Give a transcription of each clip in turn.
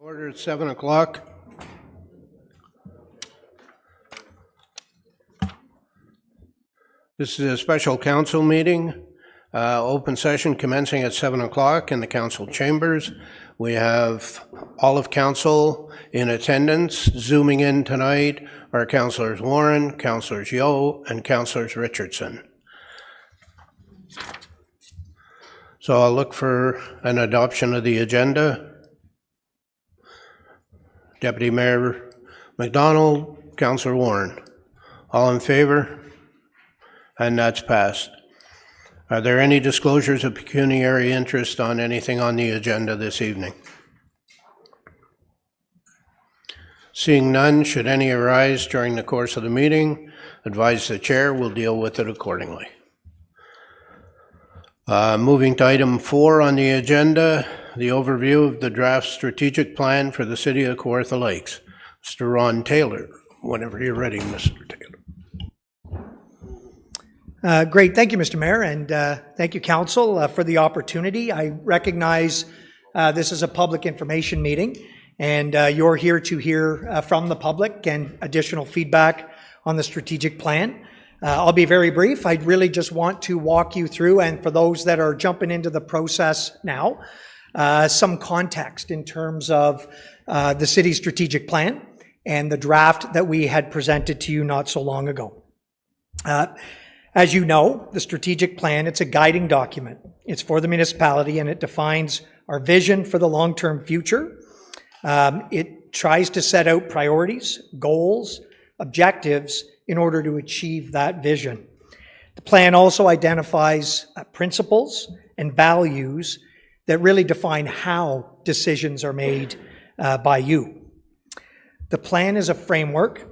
Order at 7 o'clock. This is a special council meeting, open session commencing at 7 o'clock in the council chambers. We have all of council in attendance. Zooming in tonight are Councillors Warren, Councillors Yeo, and Councillors Richardson. So I'll look for an adoption of the agenda. Deputy Mayor McDonald, Councillor Warren. All in favor? And that's passed. Are there any disclosures of pecuniary interest on anything on the agenda this evening? Seeing none, should any arise during the course of the meeting, advise the chair, we'll deal with it accordingly. Moving to item 4 on the agenda, the overview of the draft strategic plan for the city of Kawartha Lakes. Mr. Ron Taylor, whenever you're ready, Mr. Taylor. Great. Thank you, Mr. Mayor, and thank you, Council, for the opportunity. I recognize this is a public information meeting, and you're here to hear from the public and additional feedback on the strategic plan. I'll be very brief. I really just want to walk you through, and for those that are jumping into the process now, some context in terms of the city's strategic plan and the draft that we had presented to you not so long ago. As you know, the strategic plan, it's a guiding document. It's for the municipality and it defines our vision for the long-term future. It tries to set out priorities, goals, objectives in order to achieve that vision. The plan also identifies principles and values that really define how decisions are made by you. The plan is a framework.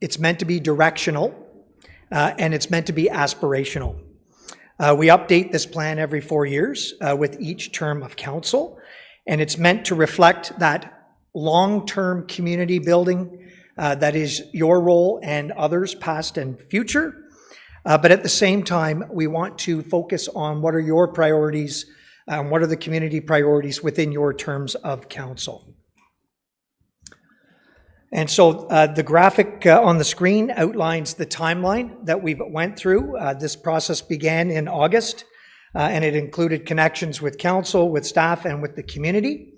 It's meant to be directional. And it's meant to be aspirational. We update this plan every 4 years with each term of council, and it's meant to reflect that long-term community building that is your role and others, past and future. But at the same time, we want to focus on what are your priorities, what are the community priorities within your terms of council. And so the graphic on the screen outlines the timeline that we went through. This process began in August, and it included connections with council, with staff, and with the community.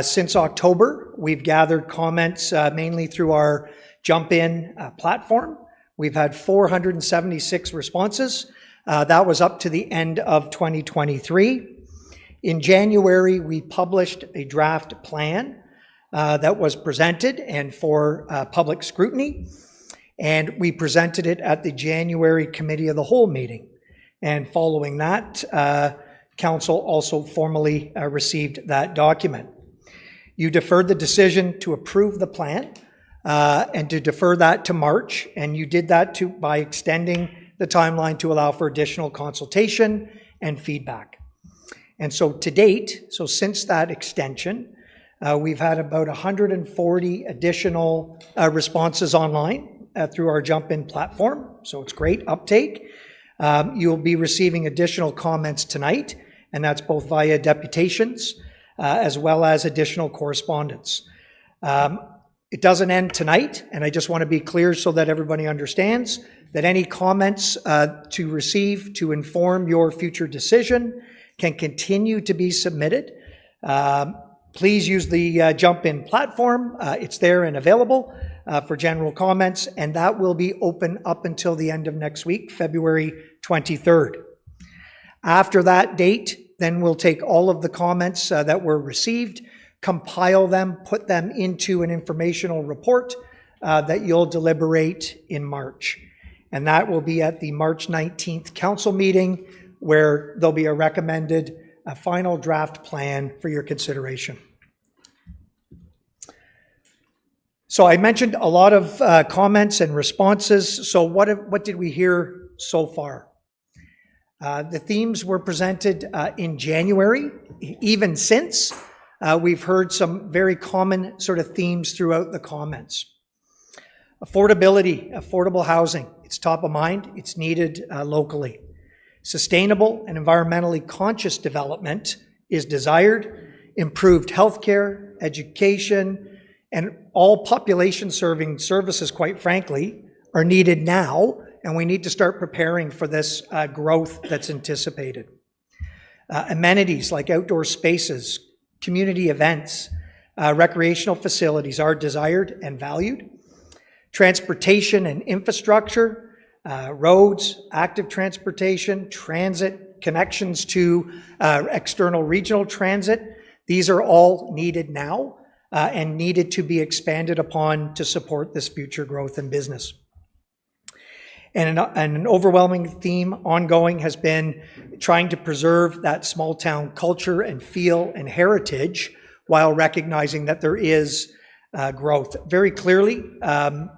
Since October, we've gathered comments mainly through our Jump In platform. We've had 476 responses. That was up to the end of 2023. In January, we published a draft plan that was presented and for public scrutiny, and we presented it at the January Committee of the Whole meeting. And following that, Council also formally received that document. You deferred the decision to approve the plan and to defer that to March, and you did that by extending the timeline to allow for additional consultation and feedback. And so to date, so since that extension, we've had about 140 additional responses online through our Jump In platform, so it's great uptake. You'll be receiving additional comments tonight, and that's both via deputations as well as additional correspondence. It doesn't end tonight, and I just want to be clear so that everybody understands that any comments to receive to inform your future decision can continue to be submitted. Please use the Jump In platform. It's there and available for general comments, and that will be open up until the end of next week, February 23rd. After that date, then we'll take all of the comments that were received, compile them, put them into an informational report that you'll deliberate in March. And that will be at the March 19th council meeting, where there'll be a recommended final draft plan for your consideration. So I mentioned a lot of comments and responses. So what did we hear so far? The themes were presented in January. Even since, we've heard some very common sort of themes throughout the comments. Affordability, affordable housing. It's top of mind. It's needed locally. Sustainable and environmentally conscious development is desired. Improved healthcare, education, and all population-serving services, quite frankly, are needed now, and we need to start preparing for this growth that's anticipated. Amenities like outdoor spaces, community events, recreational facilities are desired and valued. Transportation and infrastructure, roads, active transportation, transit, connections to external regional transit, these are all needed now and needed to be expanded upon to support this future growth in business. And an overwhelming theme ongoing has been trying to preserve that small town culture and feel and heritage while recognizing that there is growth. Very clearly,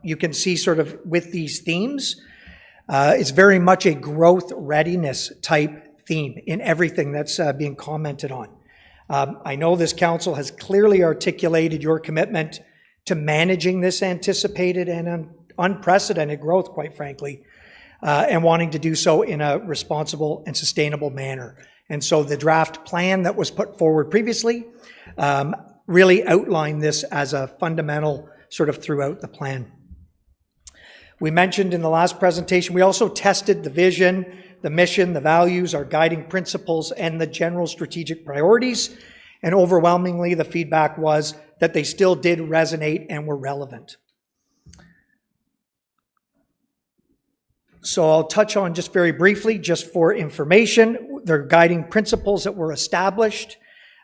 you can see sort of with these themes, it's very much a growth readiness type theme in everything that's being commented on. I know this council has clearly articulated your commitment to managing this anticipated and unprecedented growth, quite frankly, and wanting to do so in a responsible and sustainable manner. And so the draft plan that was put forward previously really outlined this as a fundamental sort of throughout the plan. We mentioned in the last presentation, we also tested the vision, the mission, the values, our guiding principles, and the general strategic priorities. And overwhelmingly, the feedback was that they still did resonate and were relevant. So I'll touch on just very briefly, just for information, the guiding principles that were established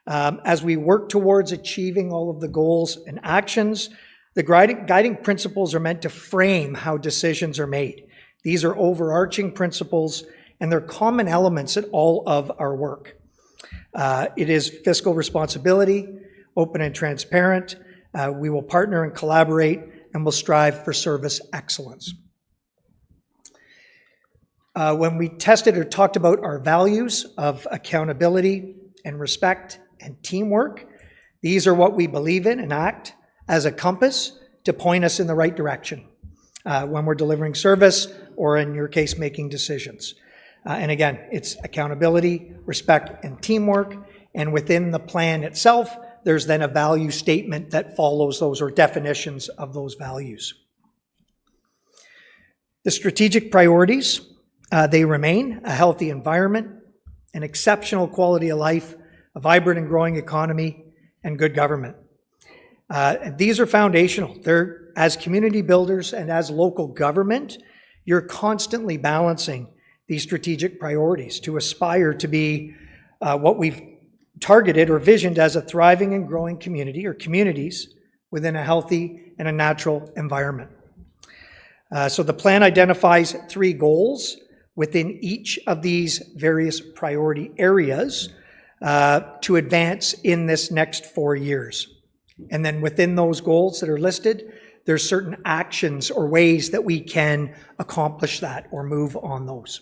as we work towards achieving all of the goals and actions. The guiding principles are meant to frame how decisions are made. These are overarching principles, and they're common elements in all of our work. It is fiscal responsibility, open and transparent. We will partner and collaborate, and will strive for service excellence. When we tested or talked about our values of accountability and respect and teamwork, these are what we believe in and act as a compass to point us in the right direction when we're delivering service or, in your case, making decisions. And again, it's accountability, respect, and teamwork. And within the plan itself, there's then a value statement that follows those, or definitions of those values. The strategic priorities, they remain a healthy environment, an exceptional quality of life, a vibrant and growing economy, and good government. These are foundational. They're, as community builders and as local government, you're constantly balancing these strategic priorities to aspire to be what we've targeted or visioned as a thriving and growing community, or communities within a healthy and a natural environment. So the plan identifies 3 goals within each of these various priority areas to advance in this next 4 years. And then within those goals that are listed, there's certain actions or ways that we can accomplish that or move on those.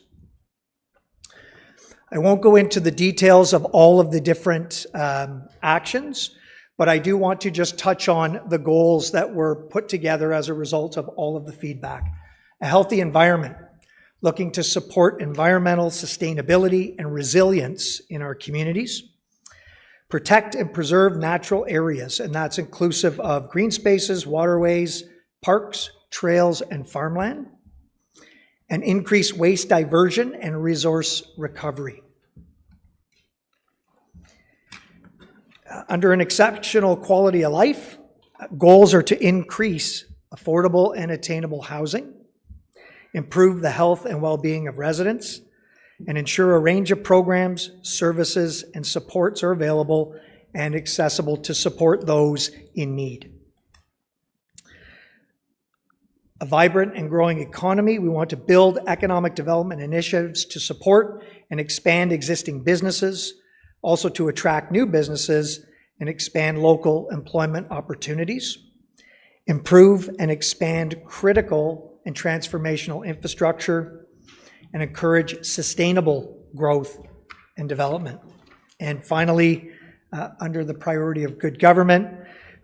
I won't go into the details of all of the different actions, but I do want to just touch on the goals that were put together as a result of all of the feedback. A healthy environment, looking to support environmental sustainability and resilience in our communities. Protect and preserve natural areas, and that's inclusive of green spaces, waterways, parks, trails, and farmland. And increase waste diversion and resource recovery. Under an exceptional quality of life, goals are to increase affordable and attainable housing, improve the health and well-being of residents, and ensure a range of programs, services, and supports are available and accessible to support those in need. A vibrant and growing economy, we want to build economic development initiatives to support and expand existing businesses, also to attract new businesses and expand local employment opportunities, improve and expand critical and transformational infrastructure, and encourage sustainable growth and development. And finally, under the priority of good government,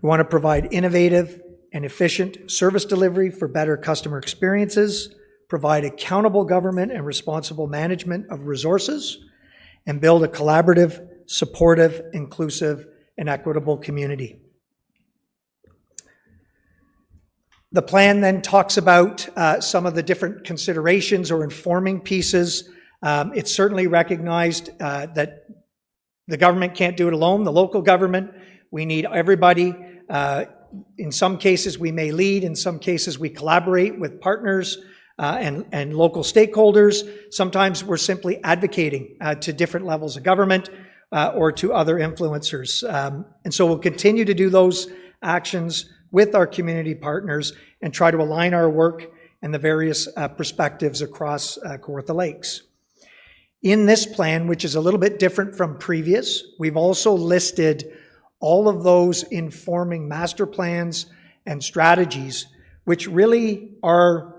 we want to provide innovative and efficient service delivery for better customer experiences, provide accountable government and responsible management of resources, and build a collaborative, supportive, inclusive, and equitable community. The plan then talks about some of the different considerations or informing pieces. It's certainly recognized that the government can't do it alone, the local government. We need everybody. In some cases, we may lead. In some cases, we collaborate with partners and local stakeholders. Sometimes we're simply advocating to different levels of government or to other influencers. And so we'll continue to do those actions with our community partners and try to align our work and the various perspectives across Kawartha Lakes. In this plan, which is a little bit different from previous, we've also listed all of those informing master plans and strategies, which really are,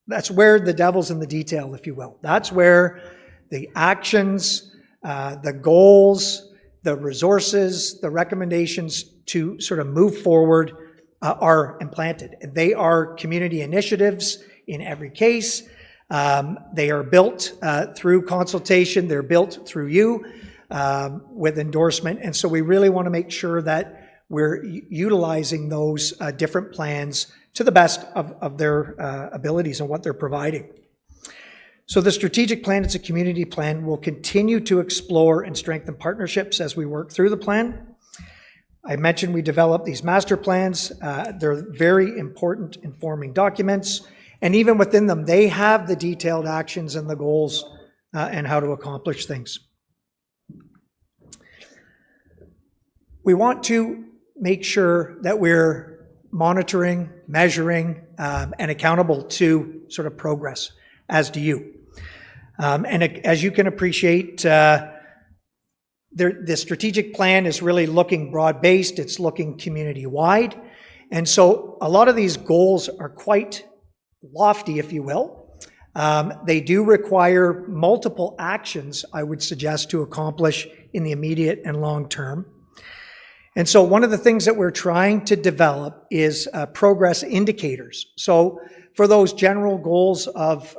that's where the devil's in the detail, if you will. That's where the actions, the goals, the resources, the recommendations to sort of move forward are implanted. They are community initiatives in every case. They are built through consultation. They're built through you with endorsement. And so we really want to make sure that we're utilizing those different plans to the best of their abilities and what they're providing. So the strategic plan, it's a community plan. We'll continue to explore and strengthen partnerships as we work through the plan. I mentioned we develop these master plans. They're very important informing documents. And even within them, they have the detailed actions and the goals and how to accomplish things. We want to make sure that we're monitoring, measuring, and accountable to sort of progress, as do you. And as you can appreciate, the strategic plan is really looking broad-based. It's looking community-wide. And so a lot of these goals are quite lofty, if you will. They do require multiple actions, I would suggest, to accomplish in the immediate and long term. And so one of the things that we're trying to develop is progress indicators. So for those general goals of,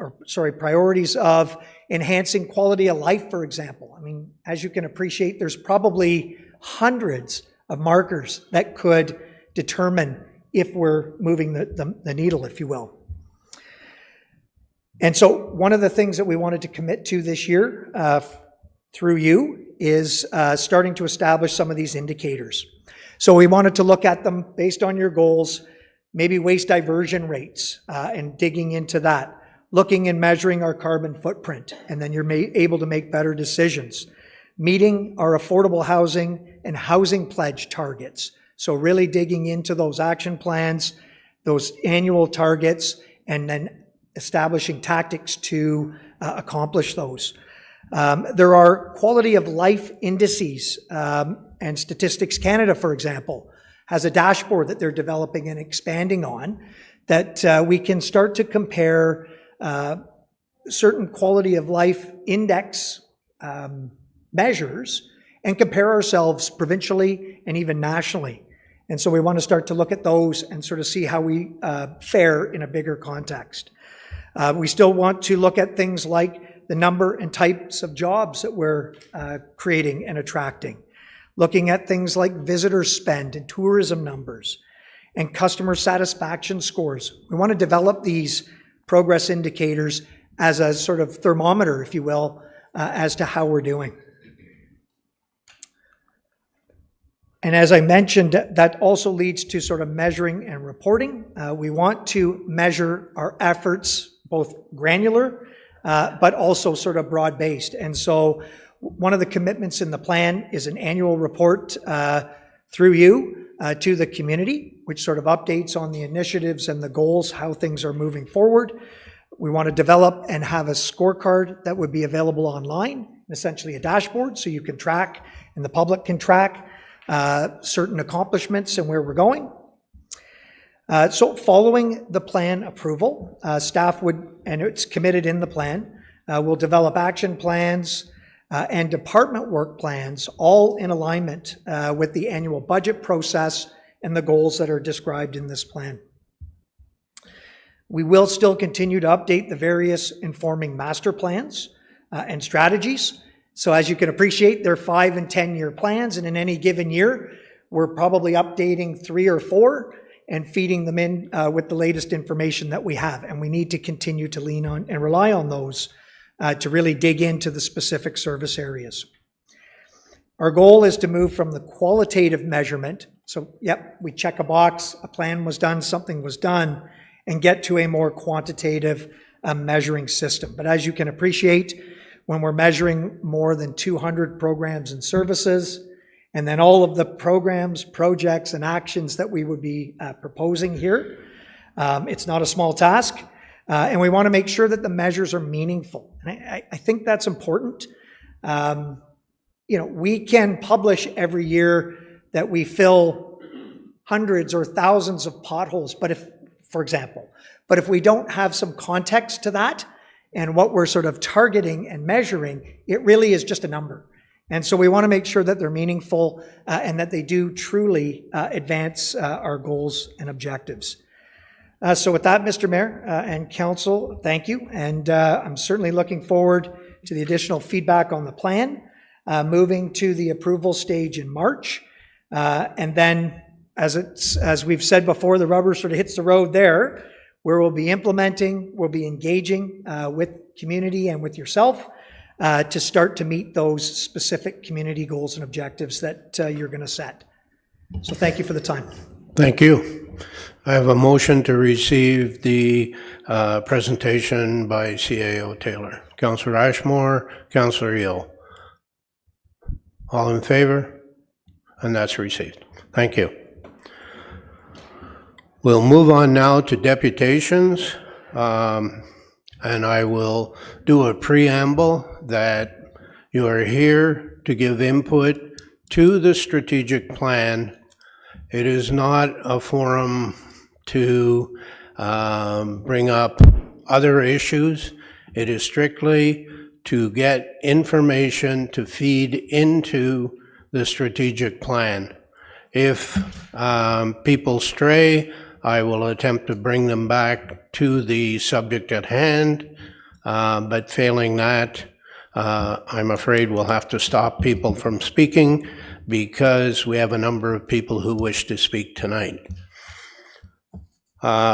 priorities of enhancing quality of life, for example. I mean, as you can appreciate, there's probably hundreds of markers that could determine if we're moving the needle, if you will. And so one of the things that we wanted to commit to this year through you is starting to establish some of these indicators. So we wanted to look at them based on your goals, maybe waste diversion rates and digging into that, looking and measuring our carbon footprint, and then you're able to make better decisions. Meeting our affordable housing and housing pledge targets. So really digging into those action plans, those annual targets, and then establishing tactics to accomplish those. There are quality of life indices, and Statistics Canada, for example, has a dashboard that they're developing and expanding on that we can start to compare certain quality of life index measures and compare ourselves provincially and even nationally. And so we want to start to look at those and sort of see how we fare in a bigger context. We still want to look at things like the number and types of jobs that we're creating and attracting. Looking at things like visitor spend and tourism numbers and customer satisfaction scores. We want to develop these progress indicators as a sort of thermometer, if you will, as to how we're doing. And as I mentioned, that also leads to sort of measuring and reporting. We want to measure our efforts, both granular, but also sort of broad-based. And so one of the commitments in the plan is an annual report through you to the community, which sort of updates on the initiatives and the goals, how things are moving forward. We want to develop and have a scorecard that would be available online, essentially a dashboard, so you can track and the public can track certain accomplishments and where we're going. So following the plan approval, staff would, and it's committed in the plan, will develop action plans and department work plans, all in alignment with the annual budget process and the goals that are described in this plan. We will still continue to update the various informing master plans and strategies. So as you can appreciate, they're 5 and 10 year plans, and in any given year, we're probably updating 3 or 4. and feeding them in with the latest information that we have. And we need to continue to lean on and rely on those to really dig into the specific service areas. Our goal is to move from the qualitative measurement, so yep, we check a box, a plan was done, something was done, and get to a more quantitative measuring system. But as you can appreciate, when we're measuring more than 200 programs and services, and then all of the programs, projects, and actions that we would be proposing here, it's not a small task, and we want to make sure that the measures are meaningful. And I think that's important. We can publish every year that we fill hundreds or thousands of potholes, for example, but if we don't have some context to that and what we're sort of targeting and measuring, it really is just a number. And so we want to make sure that they're meaningful and that they do truly advance our goals and objectives. So with that, Mr. Mayor and Council, thank you. And I'm certainly looking forward to the additional feedback on the plan, moving to the approval stage in March. And then, as we've said before, the rubber sort of hits the road there, where we'll be implementing, we'll be engaging with community and with yourself to start to meet those specific community goals and objectives that you're going to set. So thank you for the time. Thank you. I have a motion to receive the presentation by CAO Taylor. Councillor Ashmore, Councillor Eel. All in favor? And that's received. Thank you. We'll move on now to deputations, and I will do a preamble that you are here to give input to the strategic plan. It is not a forum to bring up other issues. It is strictly to get information to feed into the strategic plan. If people stray, I will attempt to bring them back to the subject at hand, but failing that, I'm afraid we'll have to stop people from speaking because we have a number of people who wish to speak tonight.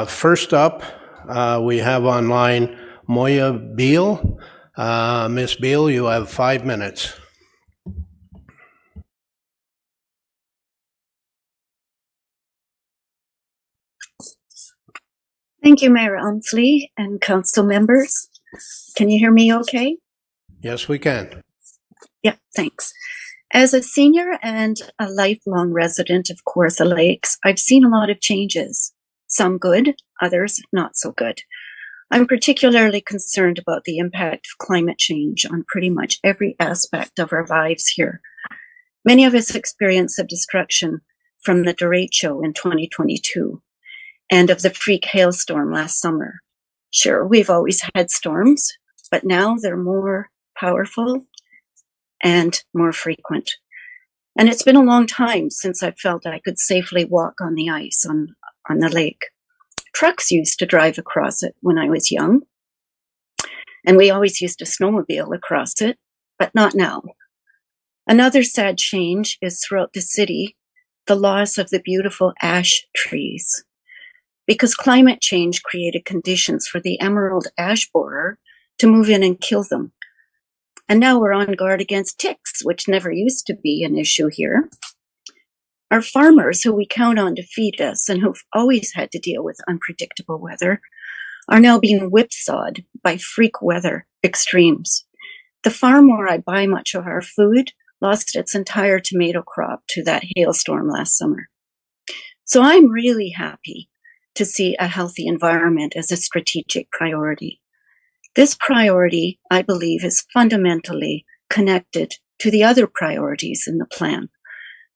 First up, we have online Moya Beal. Ms. Beal, you have 5 minutes. Thank you, Mayor Umsley and council members. Can you hear me okay? Yes, we can. Yeah, thanks. As a senior and a lifelong resident of Kawartha Lakes, I've seen a lot of changes, some good, others not so good. I'm particularly concerned about the impact of climate change on pretty much every aspect of our lives here. Many of us experienced the destruction from the derecho in 2022 and of the freak hailstorm last summer. Sure, we've always had storms, but now they're more powerful and more frequent. And it's been a long time since I felt I could safely walk on the ice on the lake. Trucks used to drive across it when I was young, and we always used to snowmobile across it, but not now. Another sad change is throughout the city, the loss of the beautiful ash trees. Because climate change created conditions for the emerald ash borer to move in and kill them. And now we're on guard against ticks, which never used to be an issue here. Our farmers, who we count on to feed us and who've always had to deal with unpredictable weather, are now being whipsawed by freak weather extremes. The farm where I buy much of our food lost its entire tomato crop to that hailstorm last summer. So I'm really happy to see a healthy environment as a strategic priority. This priority, I believe, is fundamentally connected to the other priorities in the plan.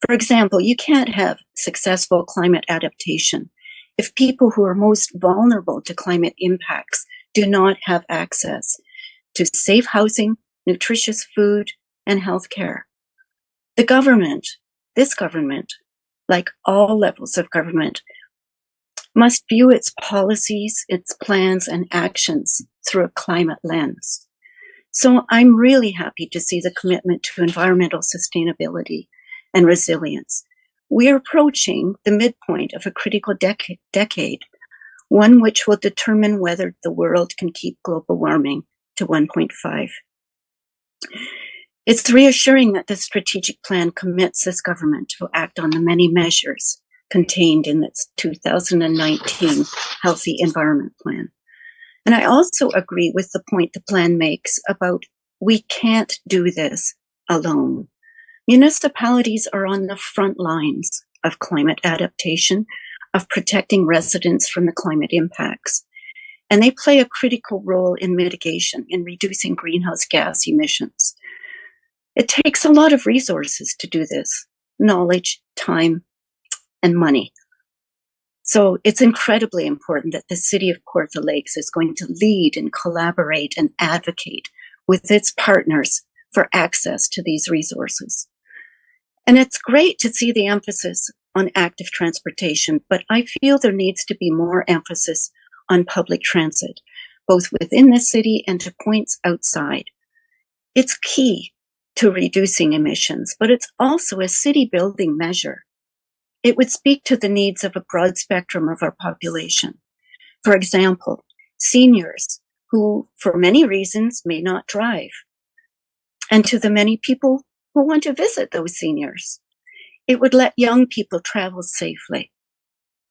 For example, you can't have successful climate adaptation if people who are most vulnerable to climate impacts do not have access to safe housing, nutritious food, and health care. The government, this government, like all levels of government, must view its policies, its plans, and actions through a climate lens. So I'm really happy to see the commitment to environmental sustainability and resilience, We are approaching the midpoint of a critical decade, one which will determine whether the world can keep global warming to 1.5. It's reassuring that the strategic plan commits this government to act on the many measures contained in its 2019 Healthy Environment Plan. And I also agree with the point the plan makes about we can't do this alone. Municipalities are on the front lines of climate adaptation, of protecting residents from the climate impacts. And they play a critical role in mitigation, in reducing greenhouse gas emissions. It takes a lot of resources to do this, knowledge, time, and money. So it's incredibly important that the City of Kawartha Lakes is going to lead and collaborate and advocate with its partners for access to these resources. And it's great to see the emphasis on active transportation, but I feel there needs to be more emphasis on public transit, both within the city and to points outside. It's key to reducing emissions, but it's also a city building measure. It would speak to the needs of a broad spectrum of our population. For example, seniors who, for many reasons, may not drive, and to the many people who want to visit those seniors. It would let young people travel safely.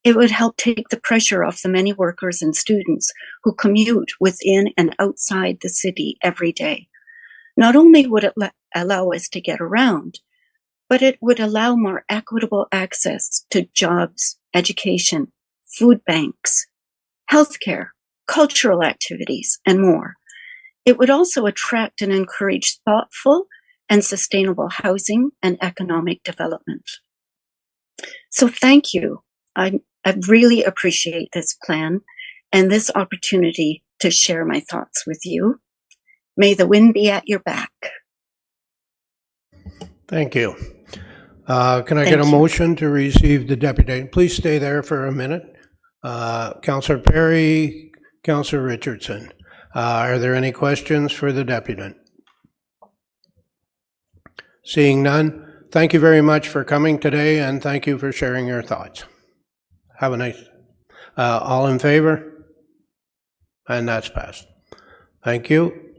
It would help take the pressure off the many workers and students who commute within and outside the city every day. Not only would it allow us to get around, but it would allow more equitable access to jobs, education, food banks, healthcare, cultural activities, and more. It would also attract and encourage thoughtful and sustainable housing and economic development. So thank you. I really appreciate this plan and this opportunity to share my thoughts with you. May the wind be at your back. Thank you. Can I get a motion to receive the deputy? Please stay there for a minute. Councillor Perry, Councillor Richardson. Are there any questions for the deputy? Seeing none, thank you very much for coming today, and thank you for sharing your thoughts. Have a nice, all in favor? And that's passed. Thank you.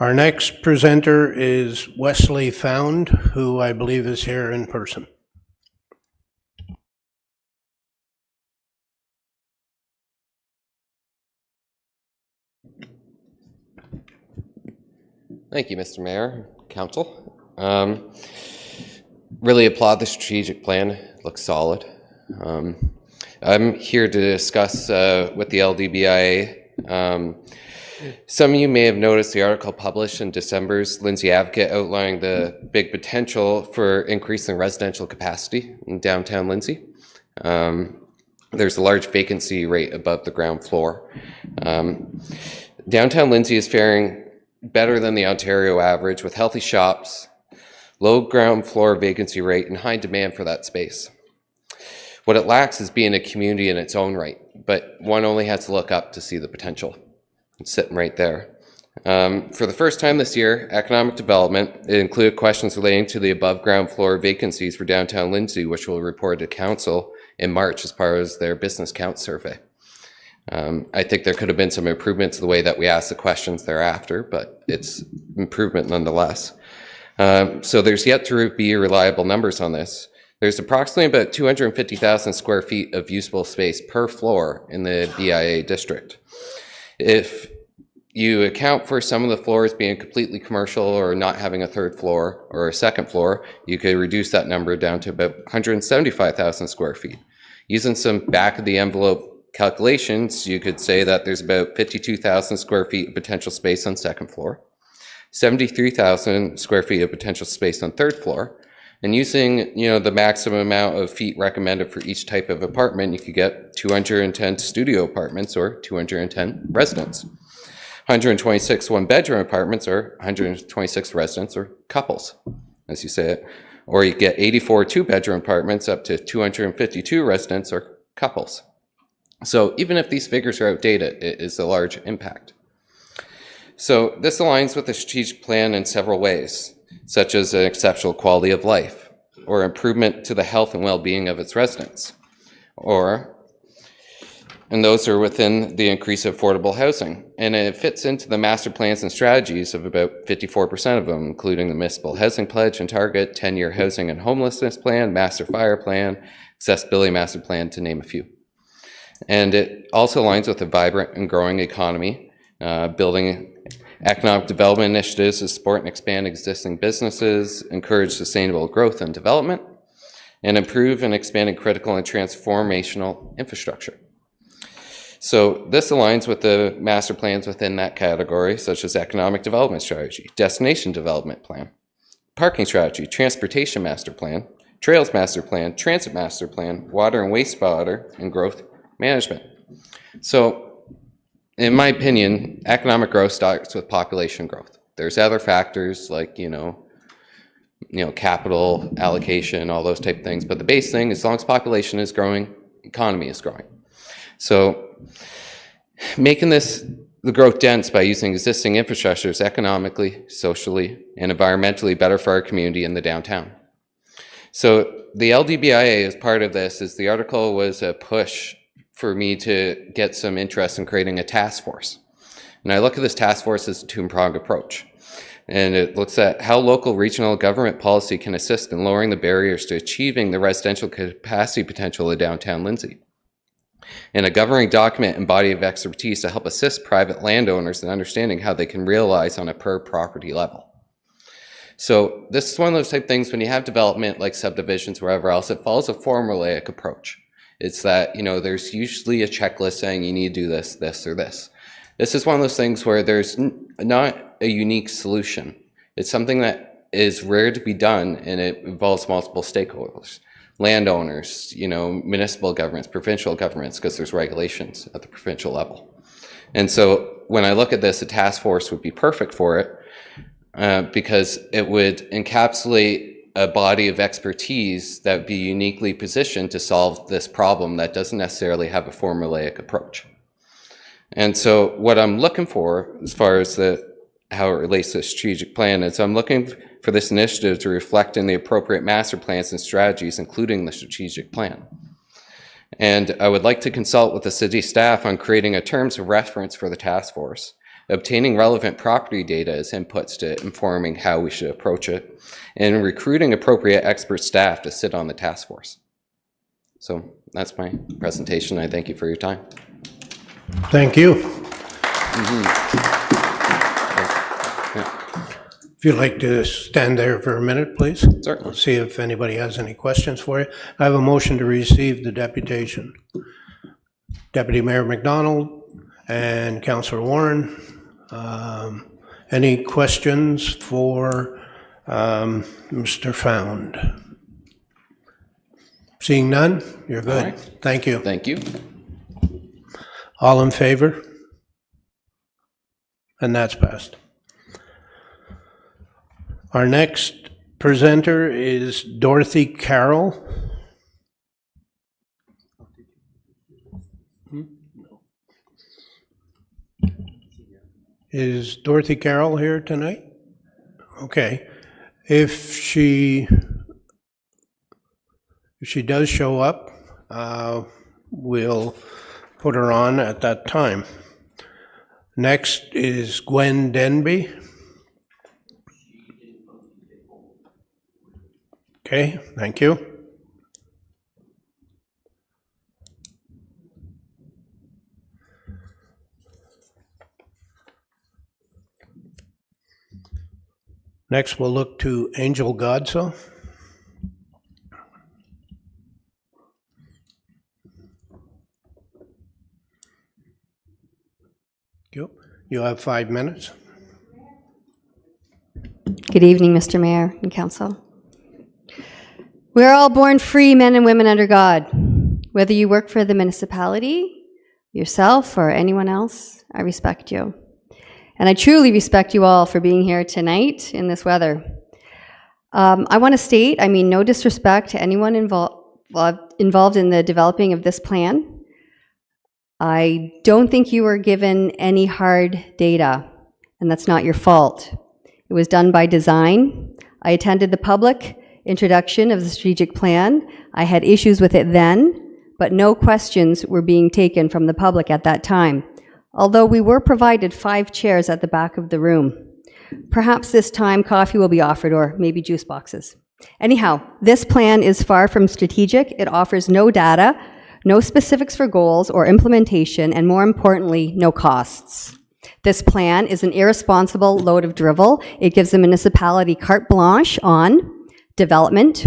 Our next presenter is Wesley Found, who I believe is here in person. Thank you, Mr. Mayor, Council. Really applaud the strategic plan. It looks solid. I'm here to discuss with the LDBIA. Some of you may have noticed the article published in December's Lindsay Advocate outlining the big potential for increasing residential capacity in downtown Lindsay. There's a large vacancy rate above the ground floor. Downtown Lindsay is faring better than the Ontario average with healthy shops, low ground floor vacancy rate, and high demand for that space. What it lacks is being a community in its own right, but one only has to look up to see the potential. It's sitting right there. For the first time this year, economic development, it included questions relating to the above ground floor vacancies for downtown Lindsay, which will report to council in March as part of their business count survey. I think there could have been some improvement to the way that we ask the questions thereafter, but it's improvement nonetheless. So there's yet to be reliable numbers on this. There's approximately about 250,000 square feet of usable space per floor in the BIA district. If you account for some of the floors being completely commercial or not having a third floor or a second floor, you could reduce that number down to about 175,000 square feet. Using some back of the envelope calculations, you could say that there's about 52,000 square feet of potential space on second floor, 73,000 square feet of potential space on third floor, and using the maximum amount of feet recommended for each type of apartment, you could get 210 studio apartments or 210 residents, 126 one-bedroom apartments or 126 residents or couples, as you say it, or you get 84 two-bedroom apartments up to 252 residents or couples. So even if these figures are outdated, it is a large impact. So this aligns with the strategic plan in several ways, such as an exceptional quality of life, or improvement to the health and well-being of its residents, and those are within the increase of affordable housing. And it fits into the master plans and strategies of about 54% of them, including the Municipal Housing Pledge and Target, 10-year Housing and Homelessness Plan, Master Fire Plan, Accessibility Master Plan, to name a few. And it also aligns with a vibrant and growing economy, building economic development initiatives to support and expand existing businesses, encourage sustainable growth and development, and improve and expand critical and transformational infrastructure. So this aligns with the master plans within that category, such as economic development strategy, destination development plan, parking strategy, transportation master plan, trails master plan, transit master plan, water and wastewater, and growth management. So in my opinion, economic growth starts with population growth. There's other factors like, capital allocation, all those type of things. But the base thing, as long as population is growing, economy is growing. So making the growth dense by using existing infrastructure is economically, socially, and environmentally better for our community in the downtown. So the LDBIA, as part of this, the article was a push for me to get some interest in creating a task force. And I look at this task force as a two-pronged approach. And it looks at how local regional government policy can assist in lowering the barriers to achieving the residential capacity potential of downtown Lindsay. And a governing document and body of expertise to help assist private landowners in understanding how they can realize on a per property level. So this is one of those type of things when you have development like subdivisions, wherever else, it follows a formulaic approach. It's that, there's usually a checklist saying you need to do this, this, or this. This is one of those things where there's not a unique solution. It's something that is rare to be done, and it involves multiple stakeholders. Landowners, municipal governments, provincial governments, because there's regulations at the provincial level. And so when I look at this, a task force would be perfect for it because it would encapsulate a body of expertise that would be uniquely positioned to solve this problem that doesn't necessarily have a formulaic approach. And so what I'm looking for, as far as how it relates to the strategic plan, is I'm looking for this initiative to reflect in the appropriate master plans and strategies, including the strategic plan. And I would like to consult with the city staff on creating a terms of reference for the task force, obtaining relevant property data as inputs to informing how we should approach it, and recruiting appropriate expert staff to sit on the task force. So that's my presentation. I thank you for your time. Thank you. If you'd like to stand there for a minute, please. Certainly. Let's see if anybody has any questions for you. I have a motion to receive the deputation. Deputy Mayor McDonald and Councillor Warren. Any questions for Mr. Found? Seeing none, you're good. All right. Thank you. Thank you. All in favor? And that's passed. Our next presenter is Dorothy Carroll. Is Dorothy Carroll here tonight? Okay. If she does show up, we'll put her on at that time. Next is Gwen Denby. Okay, thank you. Next, we'll look to Angel Godso. You have 5 minutes. Good evening, Mr. Mayor and Council. We're all born free men and women under God. Whether you work for the municipality, yourself, or anyone else, I respect you. And I truly respect you all for being here tonight in this weather. I want to state, no disrespect to anyone involved in the developing of this plan. I don't think you were given any hard data, and that's not your fault. It was done by design. I attended the public introduction of the strategic plan. I had issues with it then, but no questions were being taken from the public at that time, although we were provided 5 chairs at the back of the room. Perhaps this time coffee will be offered, or maybe juice boxes. Anyhow, this plan is far from strategic. It offers no data, no specifics for goals or implementation, and more importantly, no costs. This plan is an irresponsible load of drivel. It gives the municipality carte blanche on development,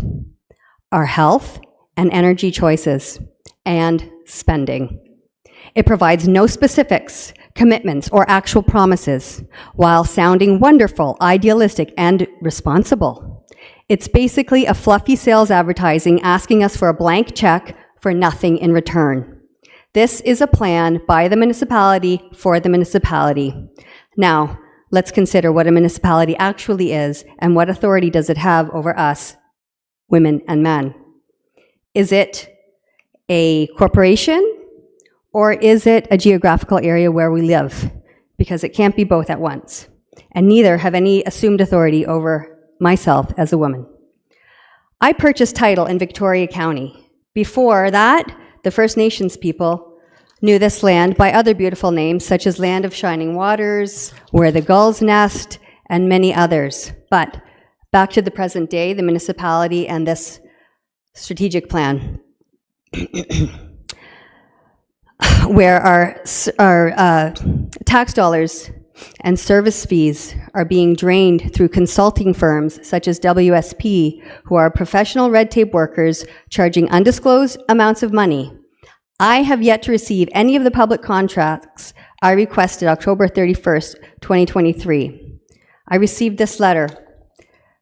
our health, and energy choices, and spending. It provides no specifics, commitments, or actual promises, while sounding wonderful, idealistic, and responsible. It's basically a fluffy sales advertising asking us for a blank check for nothing in return. This is a plan by the municipality for the municipality. Now, let's consider what a municipality actually is and what authority does it have over us, women and men. Is it a corporation, or is it a geographical area where we live? Because it can't be both at once. And neither have any assumed authority over myself as a woman. I purchased title in Victoria County. Before that, the First Nations people knew this land by other beautiful names, such as Land of Shining Waters, Where the Gulls Nest, and many others. But back to the present day, the municipality and this strategic plan, where our tax dollars and service fees are being drained through consulting firms such as WSP, who are professional red tape workers charging undisclosed amounts of money. I have yet to receive any of the public contracts I requested October 31st, 2023. I received this letter.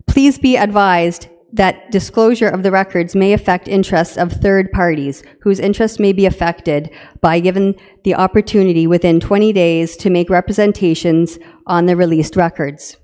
Please be advised that disclosure of the records may affect interests of third parties whose interests may be affected by given the opportunity within 20 days to make representations on the released records.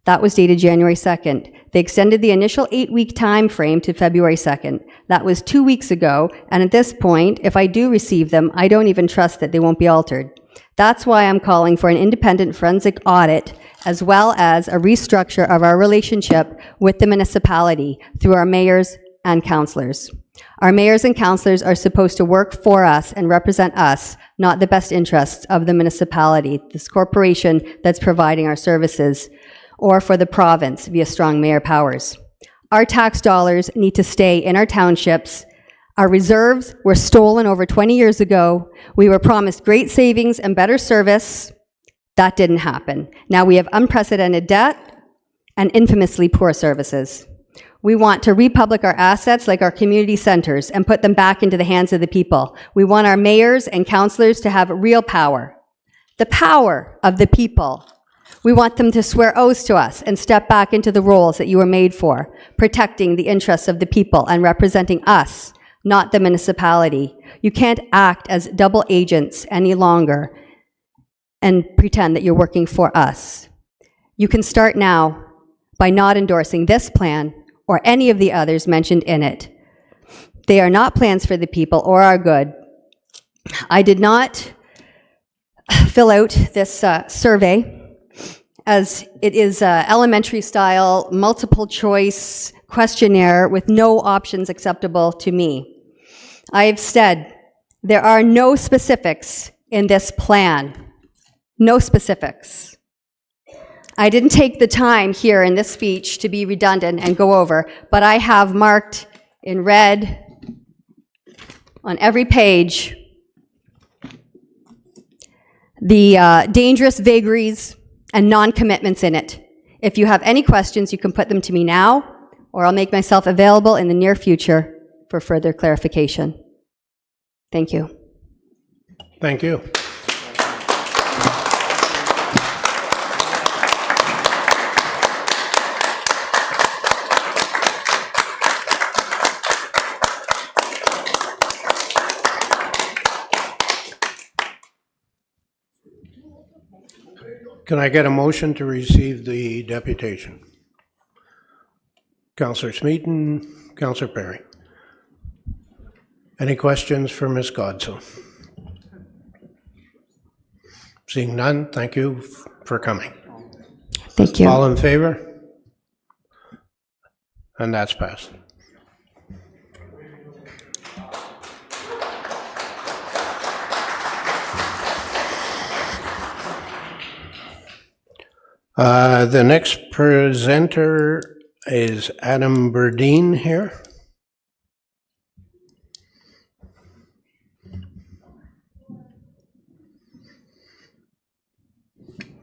That was dated January 2nd. They extended the initial 8-week time frame to February 2nd. That was 2 weeks ago, and at this point, if I do receive them, I don't even trust that they won't be altered. That's why I'm calling for an independent forensic audit, as well as a restructure of our relationship with the municipality through our mayors and councillors. Our mayors and councillors are supposed to work for us and represent us, not the best interests of the municipality, this corporation that's providing our services, or for the province via strong mayor powers. Our tax dollars need to stay in our townships. Our reserves were stolen over 20 years ago. We were promised great savings and better service. That didn't happen. Now we have unprecedented debt and infamously poor services. We want to republic our assets like our community centers and put them back into the hands of the people. We want our mayors and councillors to have real power, the power of the people. We want them to swear oaths to us and step back into the roles that you were made for, protecting the interests of the people and representing us, not the municipality. You can't act as double agents any longer and pretend that you're working for us. You can start now by not endorsing this plan or any of the others mentioned in it. They are not plans for the people or our good. I did not fill out this survey, as it is an elementary style, multiple choice questionnaire with no options acceptable to me. I have said there are no specifics in this plan. No specifics. I didn't take the time here in this speech to be redundant and go over, but I have marked in red on every page the dangerous vagaries and non-commitments in it. If you have any questions, you can put them to me now, or I'll make myself available in the near future for further clarification. Thank you. Thank you. Can I get a motion to receive the deputation? Councillor Smeaton, Councillor Perry. Any questions for Ms. Godso? Seeing none, thank you for coming. Thank you. All in favor? And that's passed. The next presenter is Adam Burdine here.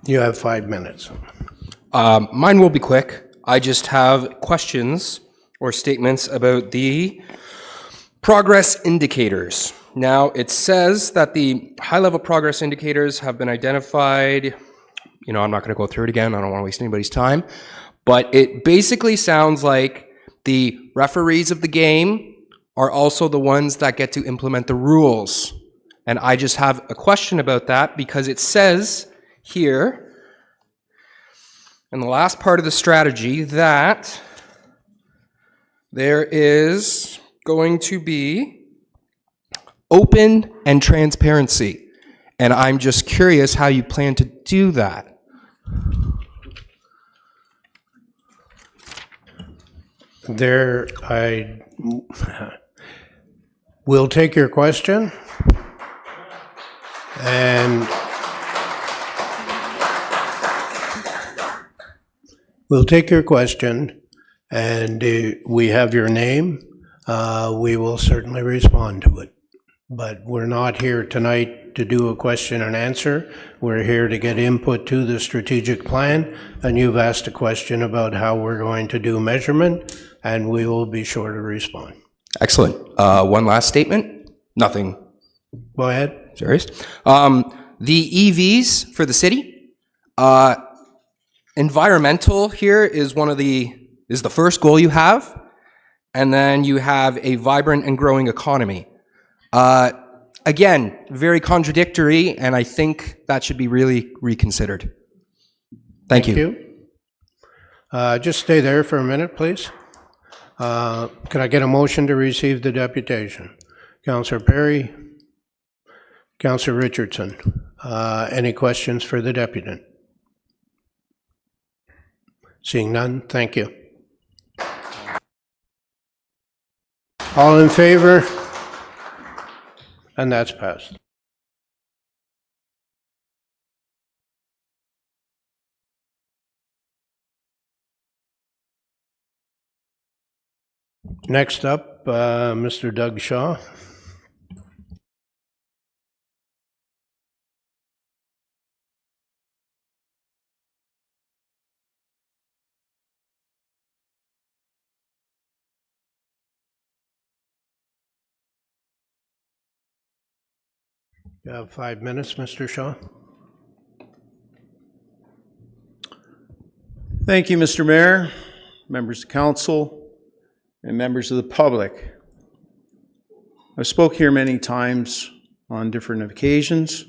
You have 5 minutes. Mine will be quick. I just have questions or statements about the progress indicators. Now, it says that the high-level progress indicators have been identified. You know, I'm not going to go through it again. I don't want to waste anybody's time. But it basically sounds like the referees of the game are also the ones that get to implement the rules. And I just have a question about that because it says here in the last part of the strategy that there is going to be open and transparency. And I'm just curious how you plan to do that. I will take your question, and we have your name. We will certainly respond to it. But we're not here tonight to do a question and answer. We're here to get input to the strategic plan, and you've asked a question about how we're going to do measurement, and we will be sure to respond. Excellent. One last statement. Nothing Go ahead. serious. The EVs for the city. Environmental here is the first goal you have, and then you have a vibrant and growing economy. Again, very contradictory, and I think that should be really reconsidered. Thank you. Just stay there for a minute, please. Can I get a motion to receive the deputation? Councillor Perry, Councillor Richardson, any questions for the deputant? Seeing none, thank you. All in favor? And that's passed. Next up, Mr. Doug Shaw. You have 5 minutes, Mr. Shaw. Thank you, Mr. Mayor, members of council, and members of the public. I've spoke here many times on different occasions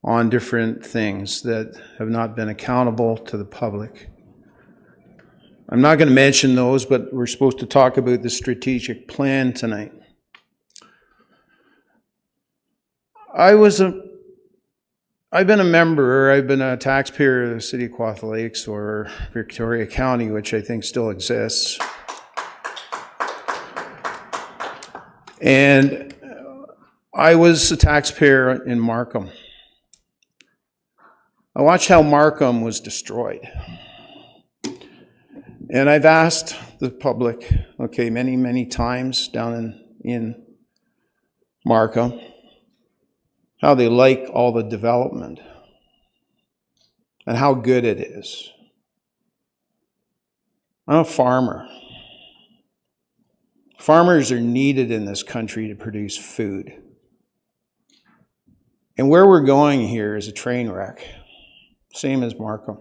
on different things that have not been accountable to the public. I'm not going to mention those, but we're supposed to talk about the strategic plan tonight. I've been a taxpayer of the City of Kawartha Lakes, or Victoria County, which I think still exists. And I was a taxpayer in Markham. I watched how Markham was destroyed. And I've asked the public, many, many times down in Markham, how they like all the development and how good it is. I'm a farmer. Farmers are needed in this country to produce food. And where we're going here is a train wreck, same as Markham.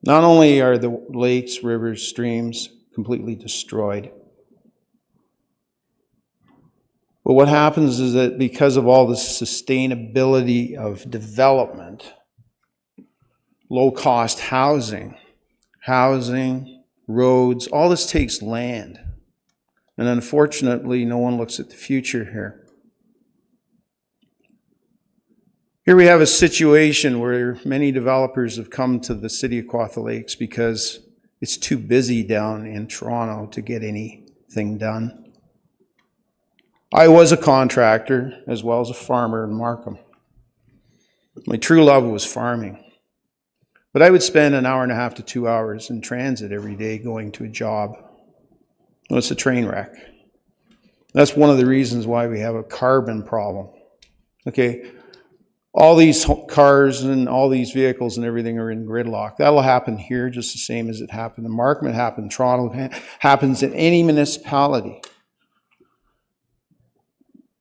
Not only are the lakes, rivers, streams completely destroyed, but what happens is that because of all the sustainability of development, low-cost housing, roads, all this takes land. And unfortunately, no one looks at the future here. Here we have a situation where many developers have come to the city of Kawartha Lakes because it's too busy down in Toronto to get anything done. I was a contractor as well as a farmer in Markham. My true love was farming. But I would spend an hour and a half to 2 hours in transit every day going to a job. Well, it's a train wreck. That's one of the reasons why we have a carbon problem. Okay, all these cars and all these vehicles and everything are in gridlock. That'll happen here just the same as it happened in Markham, it happened in Toronto, it happens in any municipality.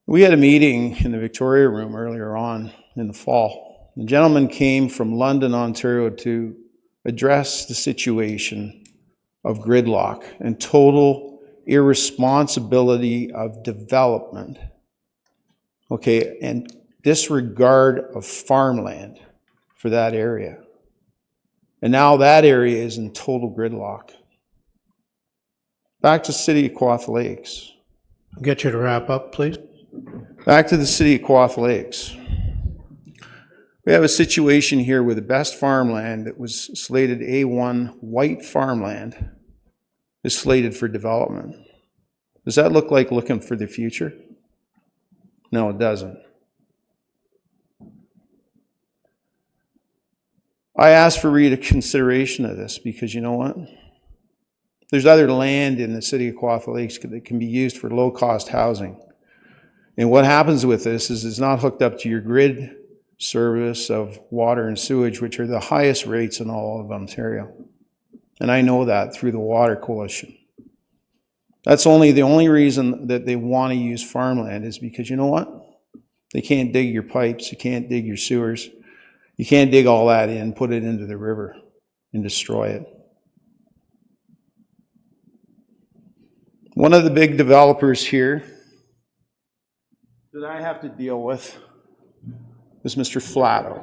We had a meeting in the Victoria Room earlier on in the fall. The gentleman came from London, Ontario to address the situation of gridlock and total irresponsibility of development. Okay, and disregard of farmland for that area. And now that area is in total gridlock. Back to the city of Kawartha Lakes. I'll get you to wrap up, please. Back to the city of Kawartha Lakes. We have a situation here where the best farmland that was slated A1 white farmland is slated for development. Does that look like looking for the future? No, it doesn't. I asked for reconsideration of this because you know what? There's other land in the city of Kawartha Lakes that can be used for low-cost housing. And what happens with this is it's not hooked up to your grid service of water and sewage, which are the highest rates in all of Ontario. And I know that through the Water Coalition. That's the only reason that they want to use farmland is because you know what? They can't dig your pipes, you can't dig your sewers. You can't dig all that in, put it into the river, and destroy it. One of the big developers here that I have to deal with is Mr. Flatto.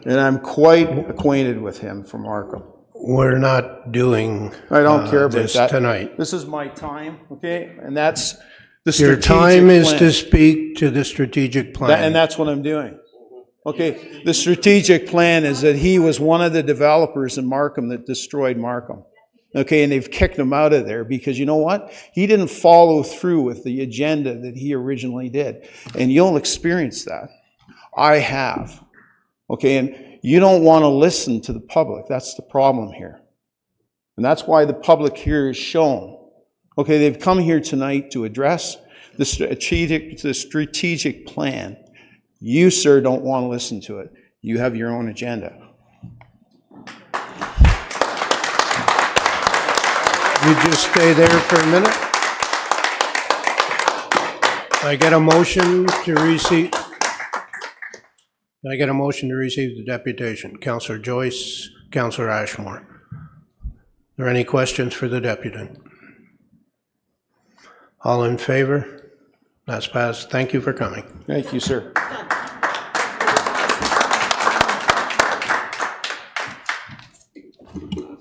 And I'm quite acquainted with him from Markham. We're not doing I don't care about this that tonight. This is my time, okay? And that's the Your strategic time is plan. to speak to the strategic plan. And that's what I'm doing. Okay, the strategic plan is that he was one of the developers in Markham that destroyed Markham. Okay, and they've kicked him out of there because you know what? He didn't follow through with the agenda that he originally did. And you'll experience that. I have. Okay, and you don't want to listen to the public. That's the problem here. And that's why the public here is shown. Okay, they've come here tonight to address the strategic plan. You, sir, don't want to listen to it. You have your own agenda. You just stay there for a minute. I get a motion to receive. I get a motion to receive the deputation. Councillor Joyce, Councillor Ashmore. Are there any questions for the deputant? All in favor? That's passed. Thank you for coming. Thank you, sir.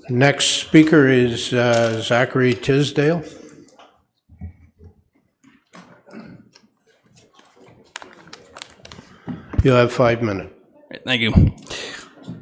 Next speaker is Zachary Tisdale. You have 5 minutes. Thank you.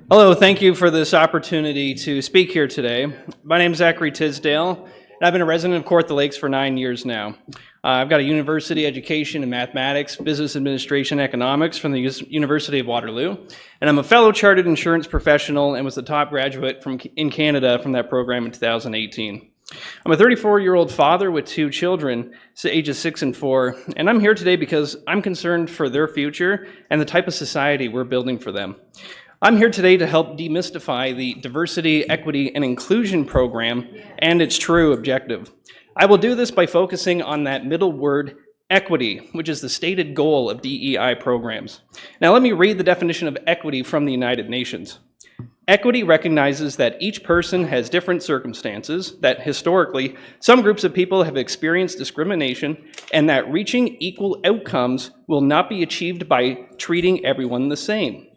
Hello, thank you for this opportunity to speak here today. My name is Zachary Tisdale, and I've been a resident of Kawartha Lakes for 9 years now. I've got a university education in mathematics, business administration, economics from the University of Waterloo, and I'm a fellow chartered insurance professional and was the top graduate in Canada from that program in 2018. I'm a 34-year-old father with 2 children, ages 6 and 4, and I'm here today because I'm concerned for their future and the type of society we're building for them. I'm here today to help demystify the Diversity, Equity, and Inclusion program and its true objective. I will do this by focusing on that middle word, equity, which is the stated goal of DEI programs. Now let me read the definition of equity from the United Nations. Equity recognizes that each person has different circumstances, that historically some groups of people have experienced discrimination, and that reaching equal outcomes will not be achieved by treating everyone the same.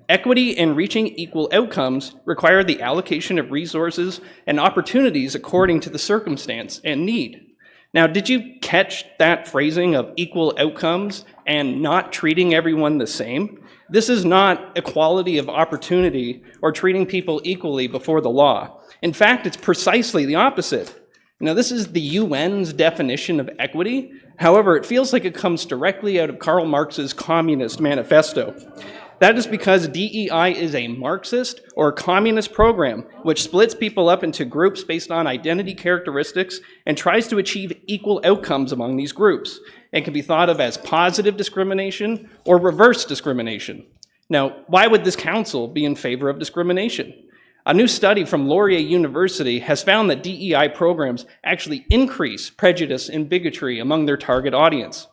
Equity and reaching equal outcomes require the allocation of resources and opportunities according to the circumstance and need. Now, did you catch that phrasing of equal outcomes and not treating everyone the same? This is not equality of opportunity or treating people equally before the law. In fact, it's precisely the opposite. Now, this is the UN's definition of equity. However, it feels like it comes directly out of Karl Marx's Communist Manifesto. That is because DEI is a Marxist or communist program which splits people up into groups based on identity characteristics and tries to achieve equal outcomes among these groups, and can be thought of as positive discrimination or reverse discrimination. Now, why would this council be in favor of discrimination? A new study from Laurier University has found that DEI programs actually increase prejudice and bigotry among their target audience.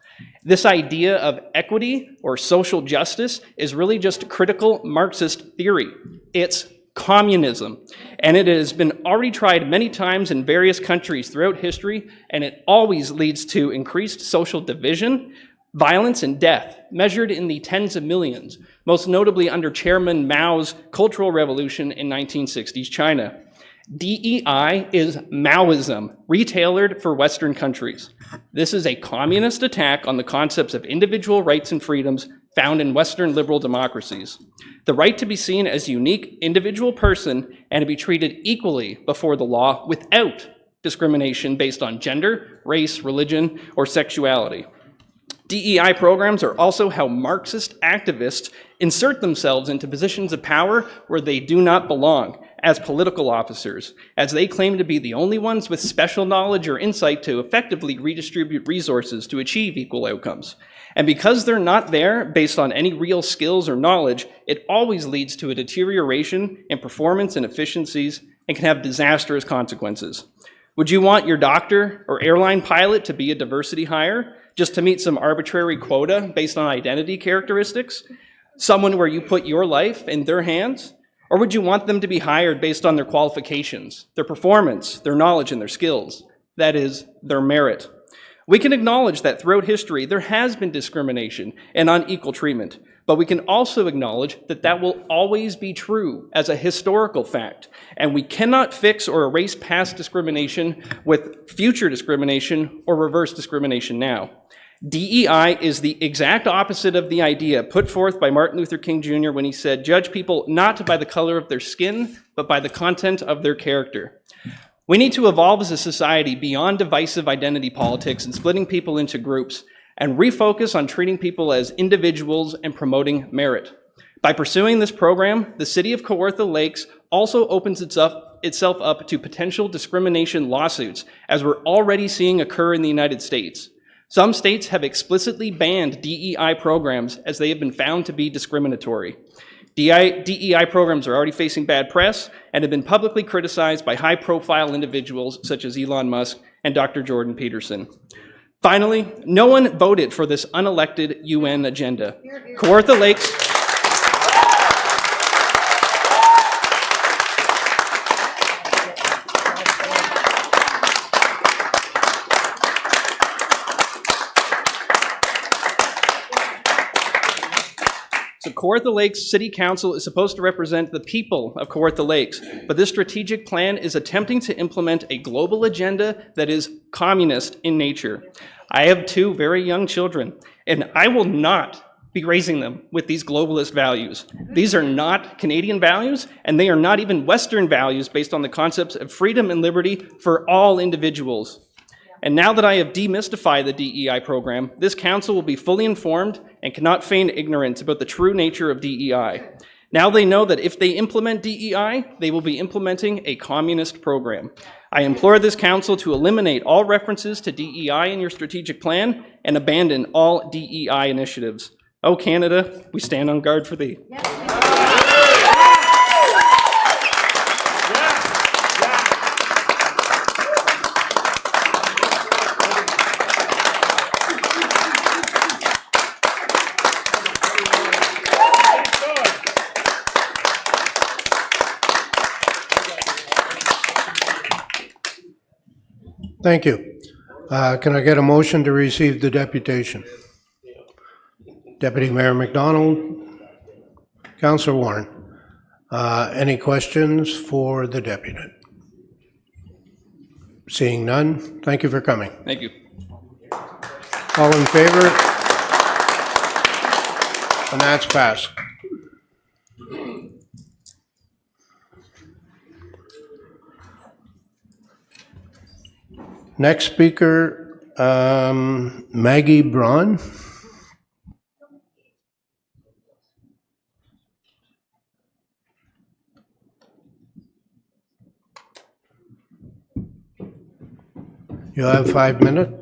This idea of equity or social justice is really just critical Marxist theory. It's communism, and it has been already tried many times in various countries throughout history, and it always leads to increased social division, violence, and death, measured in the tens of millions, most notably under Chairman Mao's Cultural Revolution in 1960s China. DEI is Maoism, retailored for Western countries. This is a communist attack on the concepts of individual rights and freedoms found in Western liberal democracies. The right to be seen as a unique individual person and to be treated equally before the law without discrimination based on gender, race, religion, or sexuality. DEI programs are also how Marxist activists insert themselves into positions of power where they do not belong, as political officers, as they claim to be the only ones with special knowledge or insight to effectively redistribute resources to achieve equal outcomes. And because they're not there based on any real skills or knowledge, it always leads to a deterioration in performance and efficiencies and can have disastrous consequences. Would you want your doctor or airline pilot to be a diversity hire just to meet some arbitrary quota based on identity characteristics? Someone where you put your life in their hands? Or would you want them to be hired based on their qualifications, their performance, their knowledge, and their skills? That is, their merit. We can acknowledge that throughout history there has been discrimination and unequal treatment, but we can also acknowledge that that will always be true as a historical fact, and we cannot fix or erase past discrimination with future discrimination or reverse discrimination now. DEI is the exact opposite of the idea put forth by Martin Luther King Jr. when he said, "Judge people not by the color of their skin, but by the content of their character." We need to evolve as a society beyond divisive identity politics and splitting people into groups, and refocus on treating people as individuals and promoting merit. By pursuing this program, the City of Kawartha Lakes also opens itself up to potential discrimination lawsuits, as we're already seeing occur in the United States. Some states have explicitly banned DEI programs as they have been found to be discriminatory. DEI programs are already facing bad press and have been publicly criticized by high-profile individuals such as Elon Musk and Dr. Jordan Peterson. Finally, no one voted for this unelected UN agenda. Kawartha Lakes... So Kawartha Lakes City Council is supposed to represent the people of Kawartha Lakes, but this strategic plan is attempting to implement a global agenda that is communist in nature. I have two very young children, and I will not be raising them with these globalist values. These are not Canadian values, and they are not even Western values based on the concepts of freedom and liberty for all individuals. And now that I have demystified the DEI program, this council will be fully informed and cannot feign ignorance about the true nature of DEI. Now they know that if they implement DEI, they will be implementing a communist program. I implore this council to eliminate all references to DEI in your strategic plan and abandon all DEI initiatives. Oh, Canada, we stand on guard for thee. Thank you. Can I get a motion to receive the deputation? Deputy Mayor McDonald, Councillor Warren. Any questions for the deputy? Seeing none, thank you for coming. Thank you. All in favor? And that's passed. Next speaker, Maggie Braun. You have 5 minutes.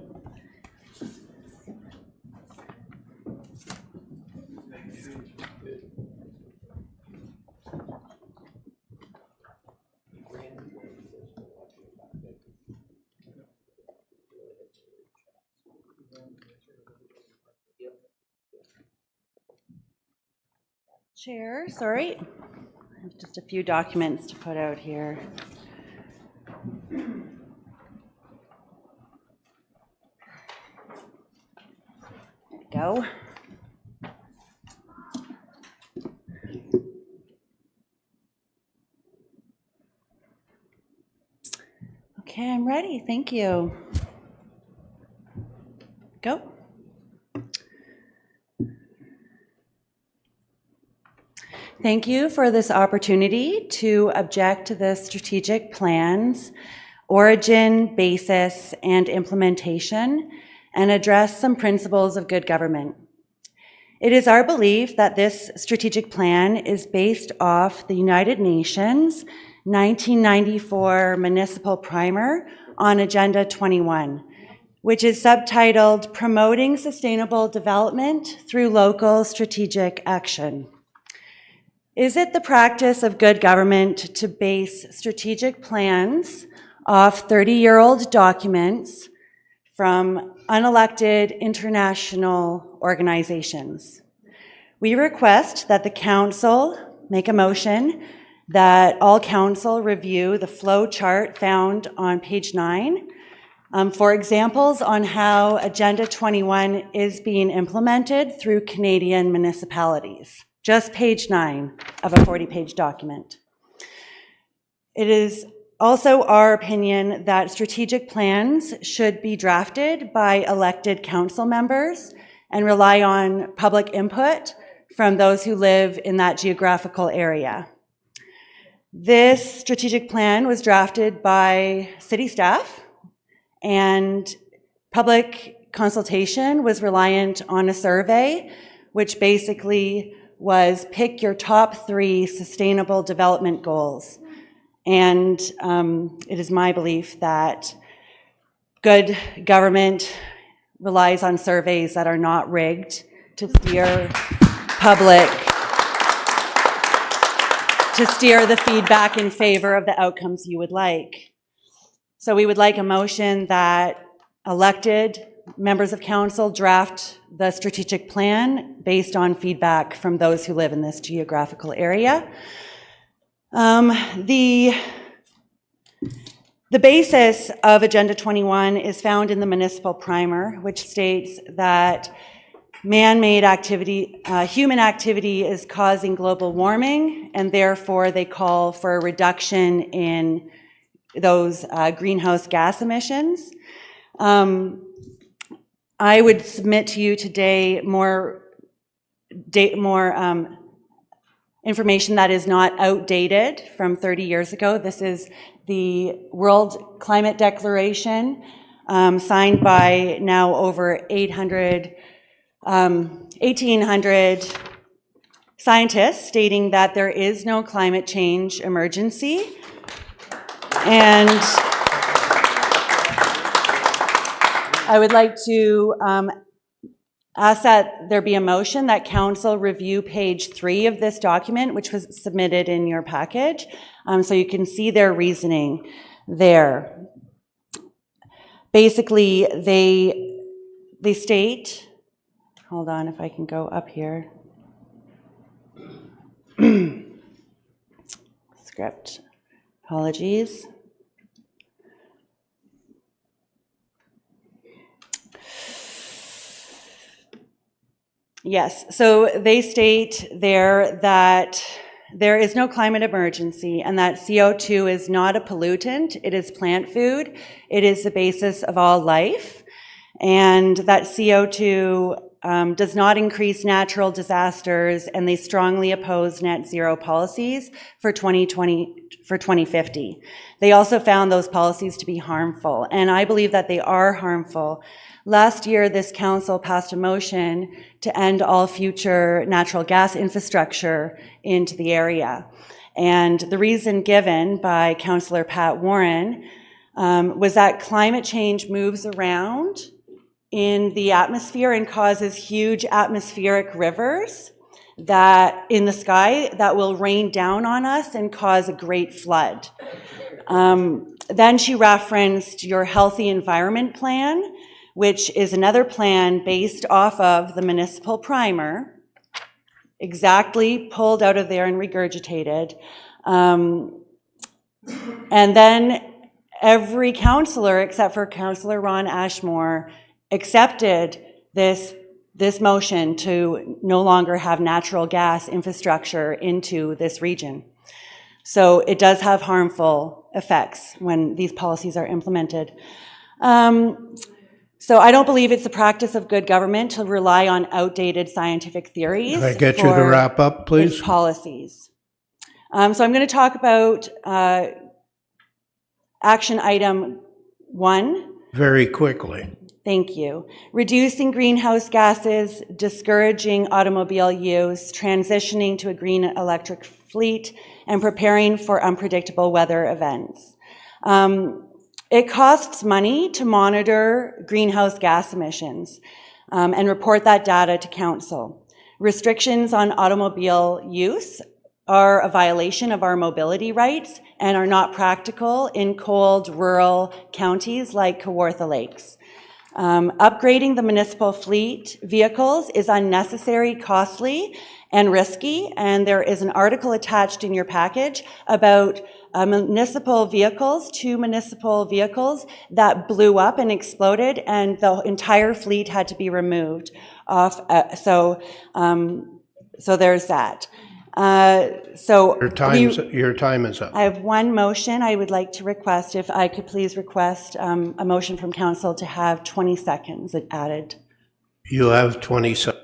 Chair, sorry. I have just a few documents to put out here. There we go. Okay, I'm ready. Thank you. Go. Thank you for this opportunity to object to the strategic plan's origin, basis, and implementation, and address some principles of good government. It is our belief that this strategic plan is based off the United Nations 1994 Municipal Primer on Agenda 21, which is subtitled Promoting Sustainable Development Through Local Strategic Action. Is it the practice of good government to base strategic plans off 30-year-old documents from unelected international organizations? We request that the council make a motion that all council review the flow chart found on page 9 for examples on how Agenda 21 is being implemented through Canadian municipalities. Just page 9 of a 40-page document. It is also our opinion that strategic plans should be drafted by elected council members and rely on public input from those who live in that geographical area. This strategic plan was drafted by city staff, and public consultation was reliant on a survey, which basically was pick your top 3 sustainable development goals. And it is my belief that good government relies on surveys that are not rigged to steer the feedback in favor of the outcomes you would like. So we would like a motion that elected members of council draft the strategic plan based on feedback from those who live in this geographical area. The basis of Agenda 21 is found in the Municipal Primer, which states that man-made activity, human activity is causing global warming, and therefore they call for a reduction in those greenhouse gas emissions. I would submit to you today more information that is not outdated from 30 years ago. This is the World Climate Declaration signed by now over 1,800 scientists stating that there is no climate change emergency. And I would like to ask that there be a motion that council review page 3 of this document, which was submitted in your package, so you can see their reasoning there. Basically, they state, hold on if I can go up here. Script, apologies. Yes, so they state there that there is no climate emergency and that CO2 is not a pollutant, it is plant food, it is the basis of all life, and that CO2 does not increase natural disasters, and they strongly oppose net zero policies for 2050. They also found those policies to be harmful, and I believe that they are harmful. Last year, this council passed a motion to end all future natural gas infrastructure into the area. And the reason given by Councillor Pat Warren was that climate change moves around in the atmosphere and causes huge atmospheric rivers that in the sky that will rain down on us and cause a great flood. Then she referenced your Healthy Environment Plan, which is another plan based off of the municipal primer, exactly pulled out of there and regurgitated. And then every councillor, except for Councillor Ron Ashmore, accepted this motion to no longer have natural gas infrastructure into this region. So it does have harmful effects when these policies are implemented. So I don't believe it's the practice of good government to rely on outdated scientific theories. Can I get you to wrap up, please? Its policies. So I'm going to talk about action item 1. Very quickly. Thank you. Reducing greenhouse gases, discouraging automobile use, transitioning to a green electric fleet, and preparing for unpredictable weather events. It costs money to monitor greenhouse gas emissions and report that data to council. Restrictions on automobile use are a violation of our mobility rights and are not practical in cold, rural counties like Kawartha Lakes. Upgrading the municipal fleet vehicles is unnecessary, costly, and risky, and there is an article attached in your package about municipal vehicles, 2 municipal vehicles that blew up and exploded, and the entire fleet had to be removed off. So there's that. Your time is up. I have one motion. I would like to request, if I could please request a motion from council to have 20 seconds added. You have 20 seconds.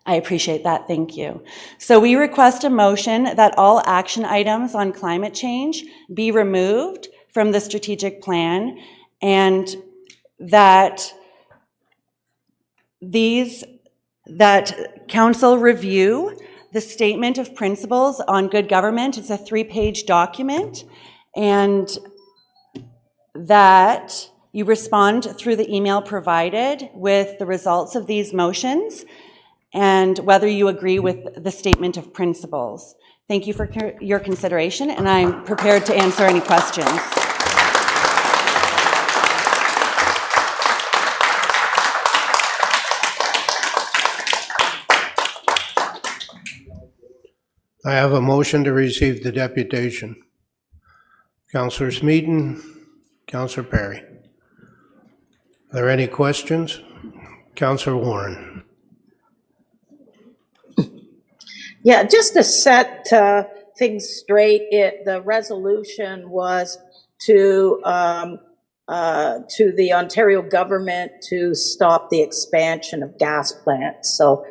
I appreciate that. Thank you. So we request a motion that all action items on climate change be removed from the strategic plan, and that council review the statement of principles on good government. It's a 3-page document, and that you respond through the email provided with the results of these motions and whether you agree with the statement of principles. Thank you for your consideration, and I'm prepared to answer any questions. I have a motion to receive the deputation. Councillor Smeaton, Councillor Perry. Are there any questions? Councillor Warren. Yeah, just to set things straight, the resolution was to the Ontario government to stop the expansion of gas plants. So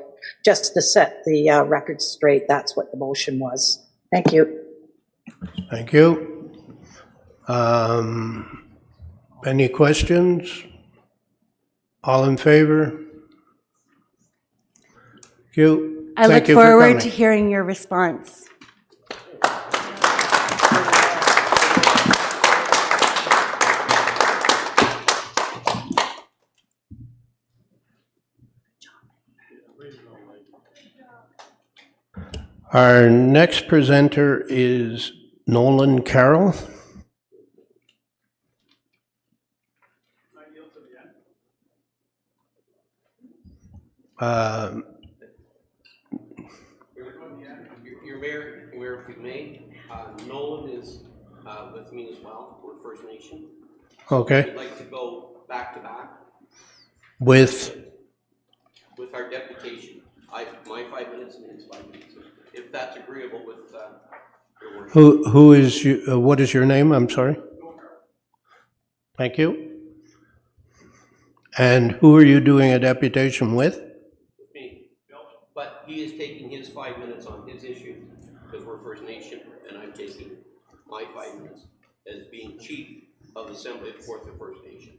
just to set the record straight, that's what the motion was. Thank you. Thank you. Any questions? All in favor? Thank you. I look forward to hearing your response. Our next presenter is Nolan Carroll. Your Mayor, if you may, Nolan is with me as well. We're First Nation. Okay. I'd like to go back to back With our deputation. My 5 minutes and his 5 minutes. If that's agreeable with your worship. who is you? What is your name? I'm sorry. Thank you. And who are you doing a deputation with? he is taking his 5 minutes on his issue, because we're First Nation, and I'm taking my 5 minutes as being chief of Assembly for the First Nation.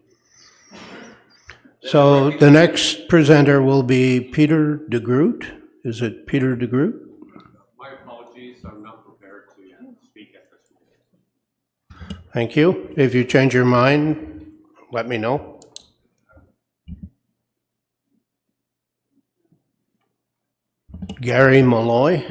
So the next presenter will be Peter de Groot. Is it Peter de Groot? My apologies, I'm not prepared to speak at this moment. Thank you. If you change your mind, let me know. Gary Malloy.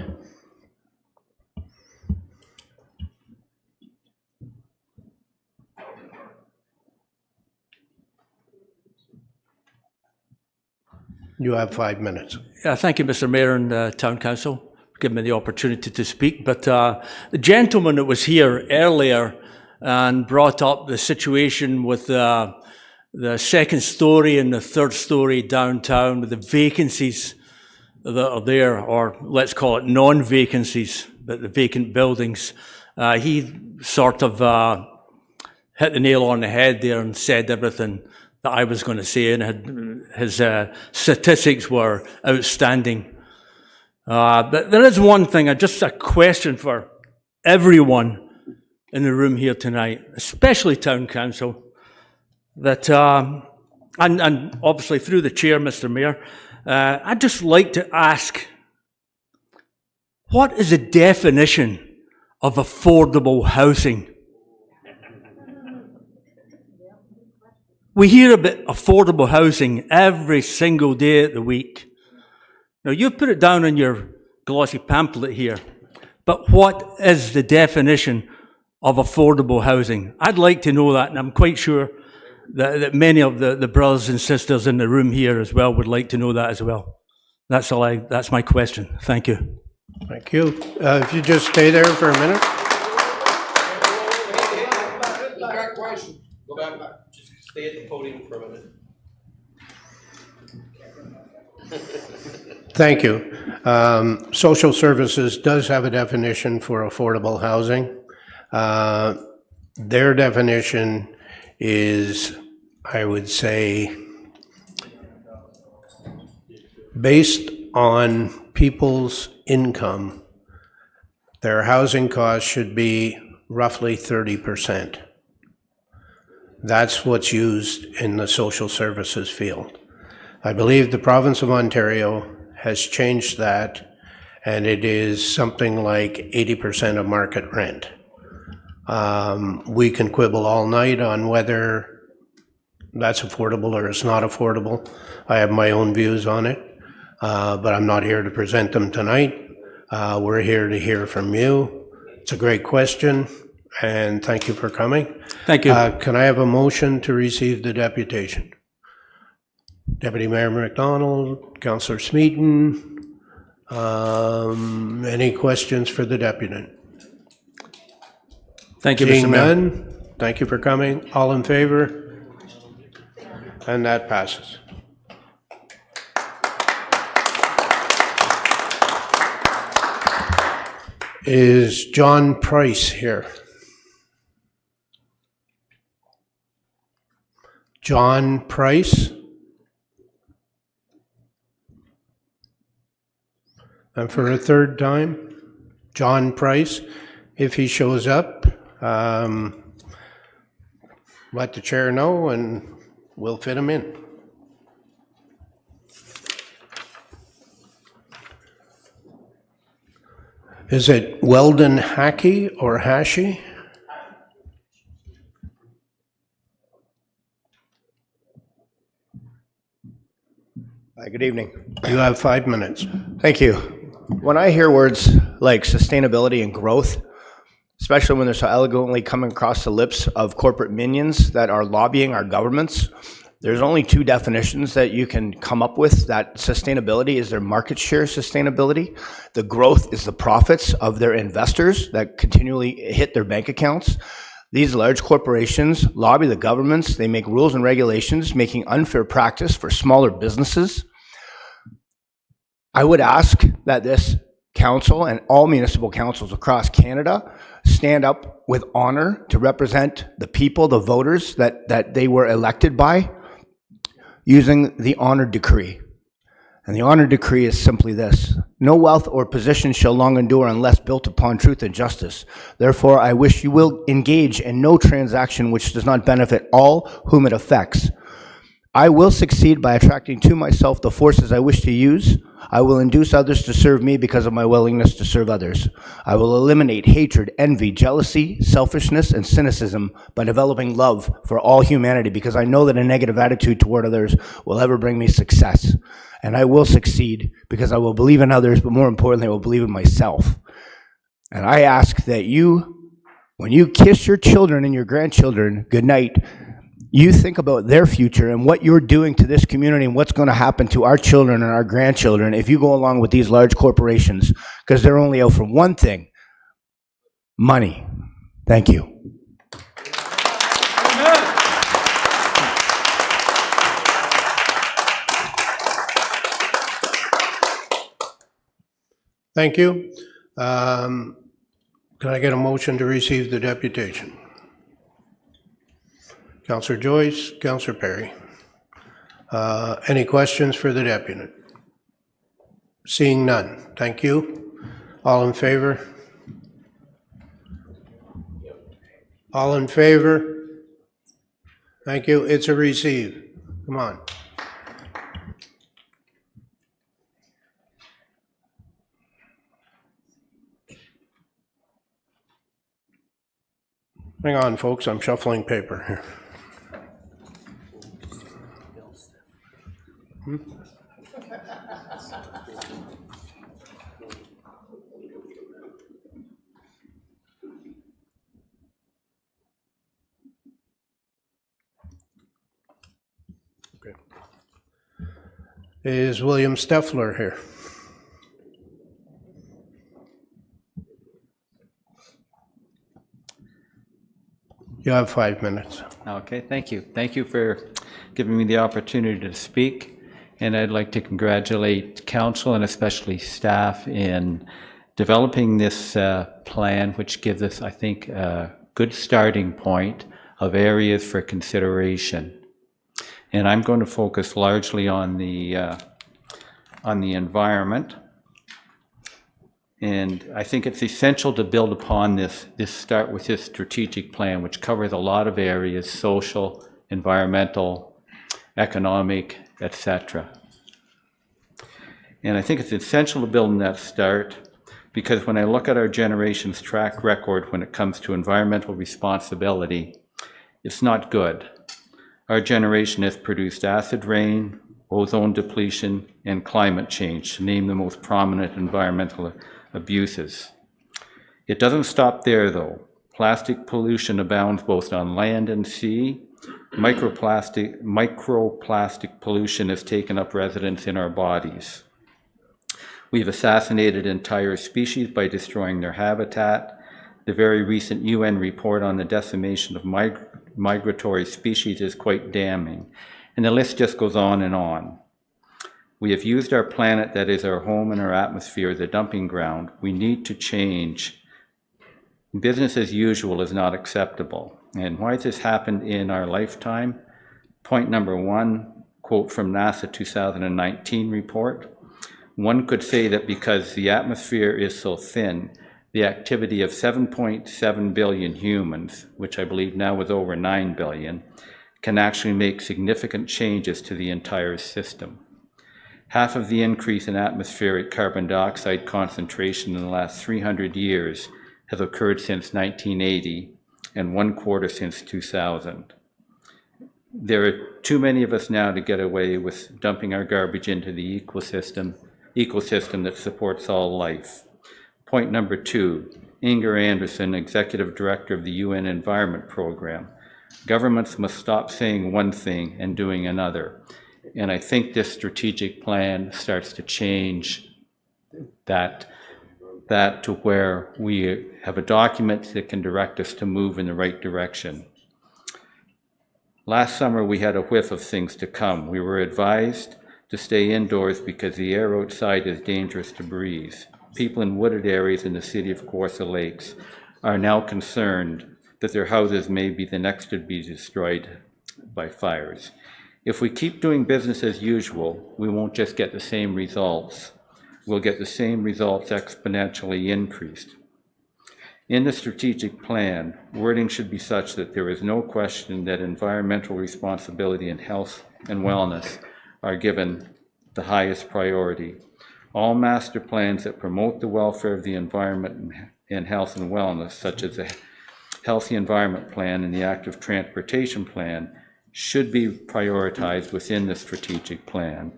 You have 5 minutes. Thank you, Mr. Mayor and Town Council, for giving me the opportunity to speak. But the gentleman that was here earlier and brought up the situation with the second story and the third story downtown with the vacancies that are there, or let's call it non-vacancies, but the vacant buildings, he sort of hit the nail on the head there and said everything that I was going to say, and his statistics were outstanding. But there is one thing, just a question for everyone in the room here tonight, especially Town Council, that, and obviously through the chair, Mr. Mayor, I'd just like to ask, what is the definition of affordable housing? We hear about affordable housing every single day of the week. Now, you've put it down in your glossy pamphlet here, but what is the definition of affordable housing? I'd like to know that, and I'm quite sure that many of the brothers and sisters in the room here as well would like to know that as well. That's my question. Thank you. Thank you. If you just stay there for a minute. Go back. Just stay at the podium for a minute. Thank you. Social services does have a definition for affordable housing. Their definition is, I would say, based on people's income, their housing costs should be roughly 30%. That's what's used in the social services field. I believe the province of Ontario has changed that, and it is something like 80% of market rent. We can quibble all night on whether that's affordable or it's not affordable. I have my own views on it, but I'm not here to present them tonight. We're here to hear from you. It's a great question, and thank you for coming. Thank you. Can I have a motion to receive the deputation? Deputy Mayor McDonald, Councillor Smeaton, any questions for the deputant? Thank you, Mr. Seeing Mayor. none, thank you for coming. All in favor? And that passes. Is John Price here? John Price? And for a third time, John Price, if he shows up, let the chair know and we'll fit him in. Is it Weldon Hackey or Hashi? Hi, good evening. You have 5 minutes. Thank you. When I hear words like sustainability and growth, especially when they're so elegantly coming across the lips of corporate minions that are lobbying our governments, there's only two definitions that you can come up with. That sustainability is their market share sustainability. The growth is the profits of their investors that continually hit their bank accounts. These large corporations lobby the governments. They make rules and regulations, making unfair practice for smaller businesses. I would ask that this council and all municipal councils across Canada stand up with honor to represent the people, the voters that they were elected by, using the honor decree. And the honor decree is simply this: no wealth or position shall long endure unless built upon truth and justice. Therefore, I wish you will engage in no transaction which does not benefit all whom it affects. I will succeed by attracting to myself the forces I wish to use. I will induce others to serve me because of my willingness to serve others. I will eliminate hatred, envy, jealousy, selfishness, and cynicism by developing love for all humanity, because I know that a negative attitude toward others will ever bring me success. And I will succeed because I will believe in others, but more importantly, I will believe in myself. And I ask that you, when you kiss your children and your grandchildren goodnight, you think about their future and what you're doing to this community and what's going to happen to our children and our grandchildren if you go along with these large corporations, because they're only out for one thing: money. Thank you. Thank you. Can I get a motion to receive the deputation? Councillor Joyce, Councillor Perry. Any questions for the deputy? Seeing none. Thank you. All in favor? All in favor? Thank you. It's a receive. Come on. Hang on, folks. I'm shuffling paper here. Okay. Is William Steffler here? You have 5 minutes. Okay, thank you. Thank you for giving me the opportunity to speak. And I'd like to congratulate council and especially staff in developing this plan, which gives us, I think, a good starting point of areas for consideration. And I'm going to focus largely on the environment. And I think it's essential to build upon this start with this strategic plan, which covers a lot of areas: social, environmental, economic, etc. And I think it's essential to build on that start, because when I look at our generation's track record when it comes to environmental responsibility, it's not good. Our generation has produced acid rain, ozone depletion, and climate change, to name the most prominent environmental abuses. It doesn't stop there, though. Plastic pollution abounds both on land and sea. Microplastic pollution has taken up residence in our bodies. We've assassinated entire species by destroying their habitat. The very recent UN report on the decimation of migratory species is quite damning, and the list just goes on and on. We have used our planet, that is our home and our atmosphere, as a dumping ground. We need to change. Business as usual is not acceptable. And why has this happened in our lifetime? Point number one, quote from NASA 2019 report. One could say that because the atmosphere is so thin, the activity of 7.7 billion humans, which I believe now is over 9 billion, can actually make significant changes to the entire system. Half of the increase in atmospheric carbon dioxide concentration in the last 300 years has occurred since 1980, and 1/4 since 2000. There are too many of us now to get away with dumping our garbage into the ecosystem that supports all life. Point number two, Inger Anderson, Executive Director of the UN Environment Program. Governments must stop saying one thing and doing another. And I think this strategic plan starts to change that to where we have a document that can direct us to move in the right direction. Last summer, we had a whiff of things to come. We were advised to stay indoors because the air outside is dangerous to breathe. People in wooded areas in the city of Kawartha Lakes are now concerned that their houses may be the next to be destroyed by fires. If we keep doing business as usual, we won't just get the same results. We'll get the same results exponentially increased. In the strategic plan, wording should be such that there is no question that environmental responsibility and health and wellness are given the highest priority. All master plans that promote the welfare of the environment and health and wellness, such as the Healthy Environment Plan and the Active Transportation Plan, should be prioritized within the strategic plan.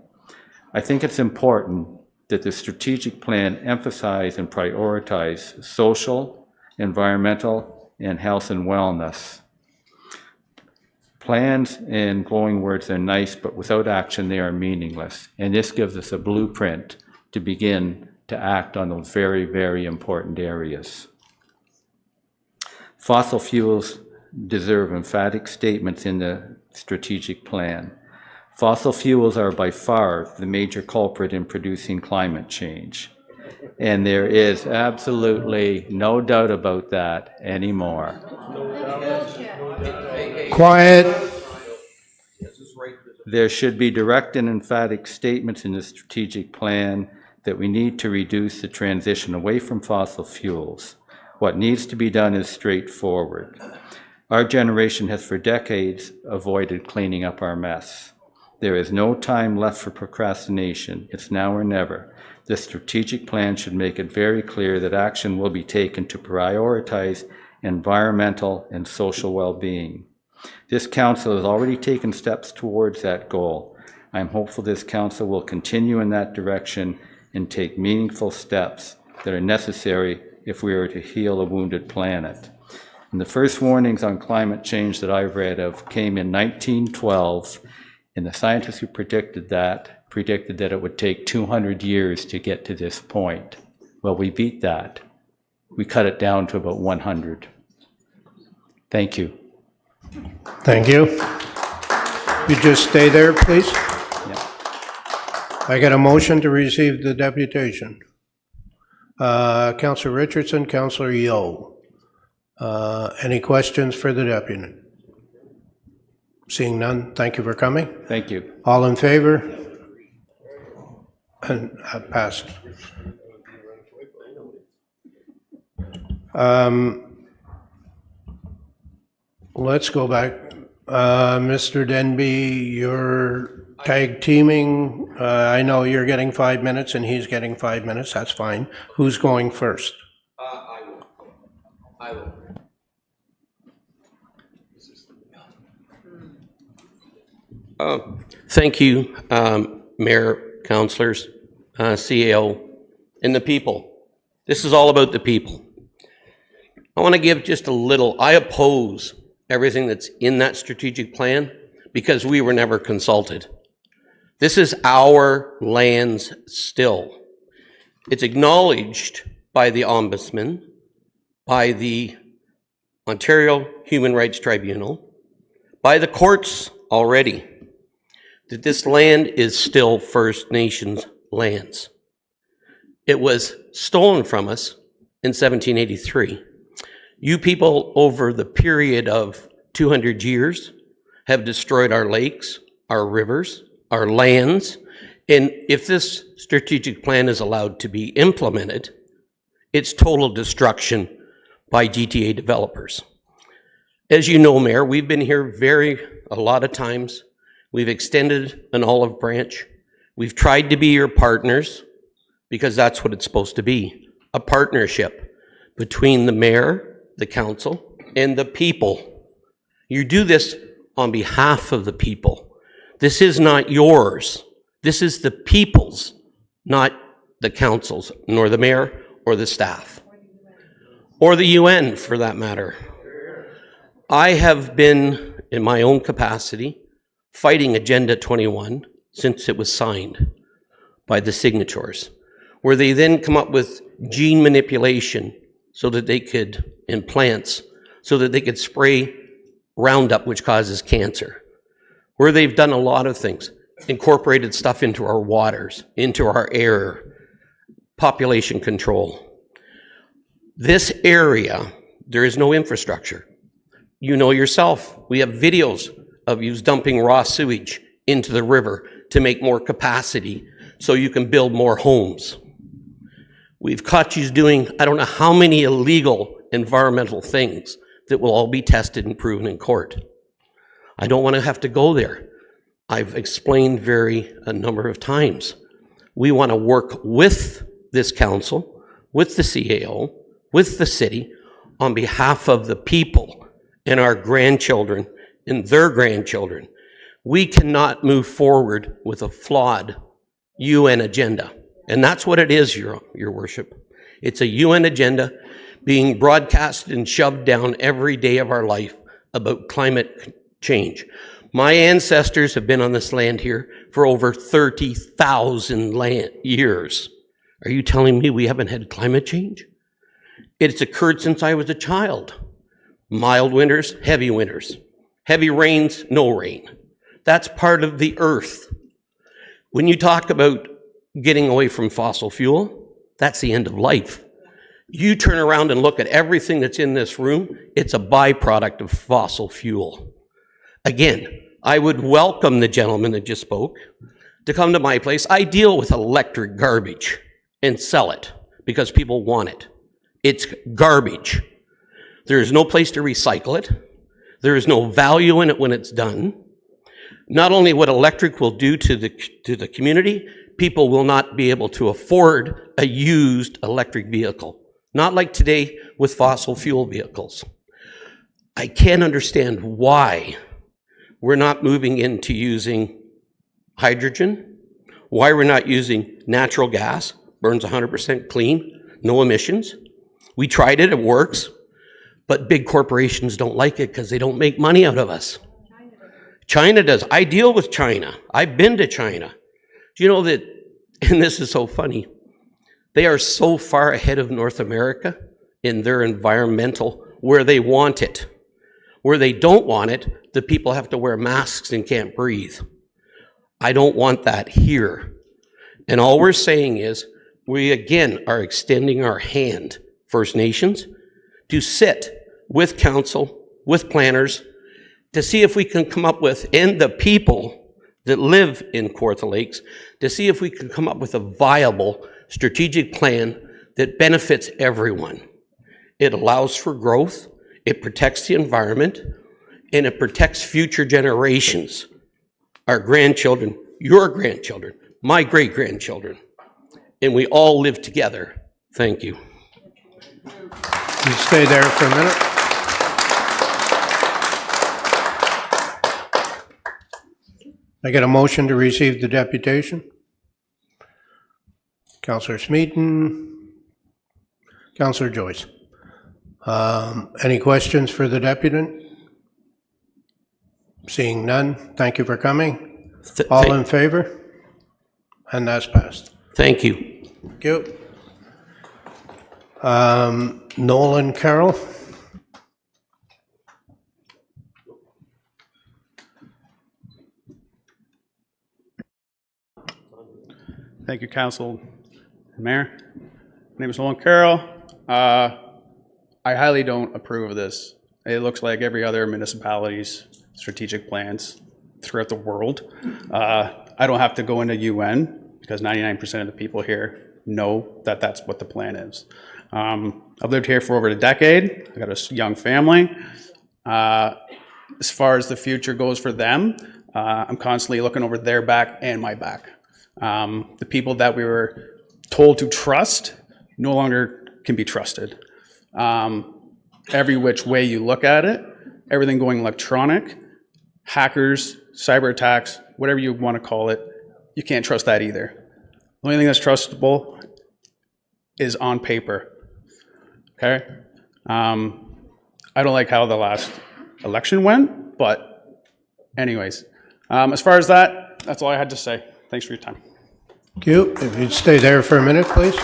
I think it's important that the strategic plan emphasize and prioritize social, environmental, and health and wellness. Plans and glowing words are nice, but without action, they are meaningless. And this gives us a blueprint to begin to act on those very, very important areas. Fossil fuels deserve emphatic statements in the strategic plan. Fossil fuels are by far the major culprit in producing climate change. And there is absolutely no doubt about that anymore. Quiet. There should be direct and emphatic statements in the strategic plan that we need to reduce the transition away from fossil fuels. What needs to be done is straightforward. Our generation has for decades avoided cleaning up our mess. There is no time left for procrastination. It's now or never. The strategic plan should make it very clear that action will be taken to prioritize environmental and social well-being. This council has already taken steps towards that goal. I'm hopeful this council will continue in that direction and take meaningful steps that are necessary if we are to heal a wounded planet. And the first warnings on climate change that I've read of came in 1912, and the scientists who predicted that it would take 200 years to get to this point. Well, we beat that. We cut it down to about 100. Thank you. Thank you. You just stay there, please. Yeah. I got a motion to receive the deputation. Councillor Richardson, Councillor Yeo. Any questions for the deputy? Seeing none, thank you for coming. Thank you. All in favor? And pass. Let's go back. Mr. Denby, you're tag teaming. I know you're getting 5 minutes and he's getting 5 minutes. That's fine. Who's going first? I will. Thank you, Mayor, councillors, CAO, and the people. This is all about the people. I want to give just a little, I oppose everything that's in that strategic plan because we were never consulted. This is our lands still. It's acknowledged by the Ombudsman, by the Ontario Human Rights Tribunal, by the courts already, that this land is still First Nations lands. It was stolen from us in 1783. You people, over the period of 200 years, have destroyed our lakes, our rivers, our lands, and if this strategic plan is allowed to be implemented, it's total destruction by GTA developers. As you know, Mayor, we've been here a lot of times. We've extended an olive branch. We've tried to be your partners because that's what it's supposed to be, a partnership between the mayor, the council, and the people. You do this on behalf of the people. This is not yours. This is the people's, not the council's, nor the mayor or the staff, or the UN for that matter. I have been, in my own capacity, fighting Agenda 21 since it was signed by the signatories, where they then come up with gene manipulation so that they could, in plants, so that they could spray Roundup, which causes cancer, where they've done a lot of things, incorporated stuff into our waters, into our air, population control. This area, there is no infrastructure. You know yourself, we have videos of you dumping raw sewage into the river to make more capacity so you can build more homes. We've caught you doing, I don't know how many illegal environmental things that will all be tested and proven in court. I don't want to have to go there. I've explained a number of times. We want to work with this council, with the CAO, with the city, on behalf of the people and our grandchildren and their grandchildren. We cannot move forward with a flawed UN agenda. And that's what it is, Your Worship. It's a UN agenda being broadcast and shoved down every day of our life about climate change. My ancestors have been on this land here for over 30,000 years. Are you telling me we haven't had climate change? It's occurred since I was a child. Mild winters, heavy rains, no rain. That's part of the earth. When you talk about getting away from fossil fuel, that's the end of life. You turn around and look at everything that's in this room, it's a byproduct of fossil fuel. Again, I would welcome the gentleman that just spoke to come to my place. I deal with electric garbage and sell it because people want it. It's garbage. There is no place to recycle it. There is no value in it when it's done. Not only what electric will do to the community, people will not be able to afford a used electric vehicle. Not like today with fossil fuel vehicles. I can't understand why we're not moving into using hydrogen, why we're not using natural gas, burns 100% clean, no emissions. We tried it, it works, but big corporations don't like it because they don't make money out of us. China does. I deal with China. I've been to China. Do you know that, and this is so funny, they are so far ahead of North America in their environmental, where they want it. Where they don't want it, the people have to wear masks and can't breathe. I don't want that here. And all we're saying is, we again are extending our hand, First Nations, to sit with council, with planners, to see if we can come up with, and the people that live in Kawartha Lakes, to see if we can come up with a viable strategic plan that benefits everyone. It allows for growth, it protects the environment, and it protects future generations, our grandchildren, your grandchildren, my great-grandchildren, and we all live together. Thank you. You stay there for a minute. I get a motion to receive the deputation. Councillor Smeaton, Councillor Joyce. Any questions for the deputant? Seeing none, thank you for coming. All in favor? And that's passed. Thank you. Thank you. Nolan Carroll. Thank you, Council and Mayor. My name is Nolan Carroll. I highly don't approve of this. It looks like every other municipality's strategic plans throughout the world. I don't have to go into UN because 99% of the people here know that that's what the plan is. I've lived here for over a decade. I got a young family. As far as the future goes for them, I'm constantly looking over their back and my back. The people that we were told to trust no longer can be trusted. Every which way you look at it, everything going electronic, hackers, cyber attacks, whatever you want to call it, you can't trust that either. The only thing that's trustable is on paper. Okay? I don't like how the last election went, but anyways, as far as that, that's all I had to say. Thanks for your time. Thank you. If you'd stay there for a minute, please.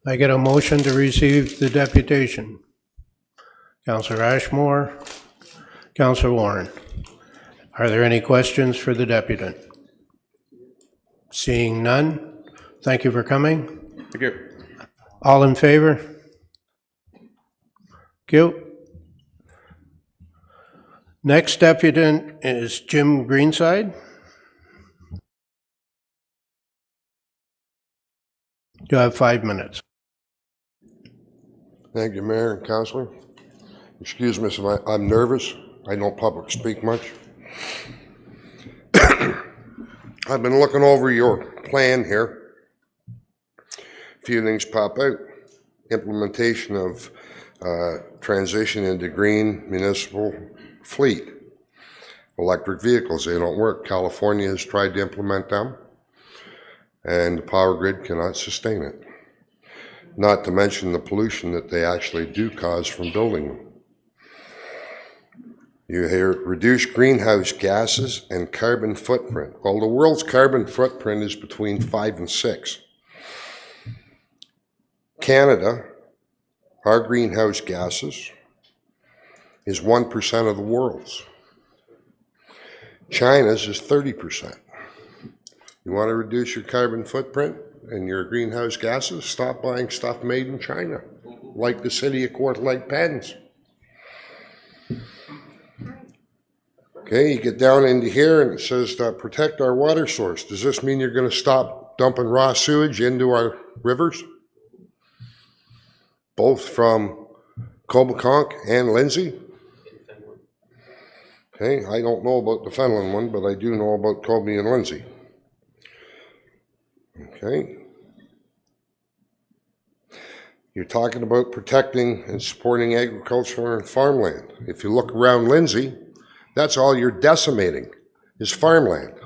I get a motion to receive the deputation. Councillor Ashmore, Councillor Warren. Are there any questions for the deputant? Seeing none, thank you for coming. Thank you. All in favor? Thank you. Next deputant is Jim Greenside. You have 5 minutes. Thank you, Mayor and Councillor. Excuse me if I'm nervous. I don't public speak much. I've been looking over your plan here. A few things pop out. Implementation of transition into green municipal fleet. Electric vehicles, they don't work. California has tried to implement them, and the power grid cannot sustain it. Not to mention the pollution that they actually do cause from building them. You hear reduce greenhouse gases and carbon footprint. Well, the world's carbon footprint is between 5 and 6. Canada, our greenhouse gases is 1% of the world's. China's is 30%. You want to reduce your carbon footprint and your greenhouse gases? Stop buying stuff made in China, like the City of Court Lake pens. Okay, you get down into here and it says protect our water source. Does this mean you're going to stop dumping raw sewage into our rivers? Both from Cobeconk and Lindsay? Okay, I don't know about the Fenelon one, but I do know about Colby and Lindsay. Okay. You're talking about protecting and supporting agricultural and farmland. If you look around Lindsay, that's all you're decimating is farmland.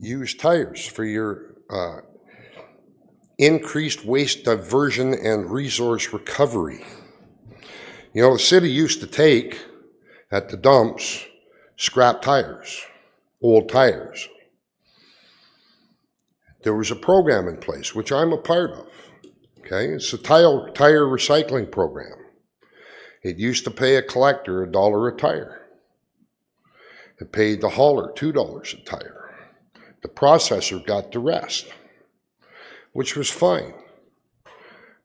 Use tires for your increased waste diversion and resource recovery. You know, the city used to take at the dumps scrap tires, old tires. There was a program in place, which I'm a part of. Okay, it's a tire recycling program. It used to pay a collector $1 a tire. It paid the hauler $2 a tire. The processor got the rest, which was fine,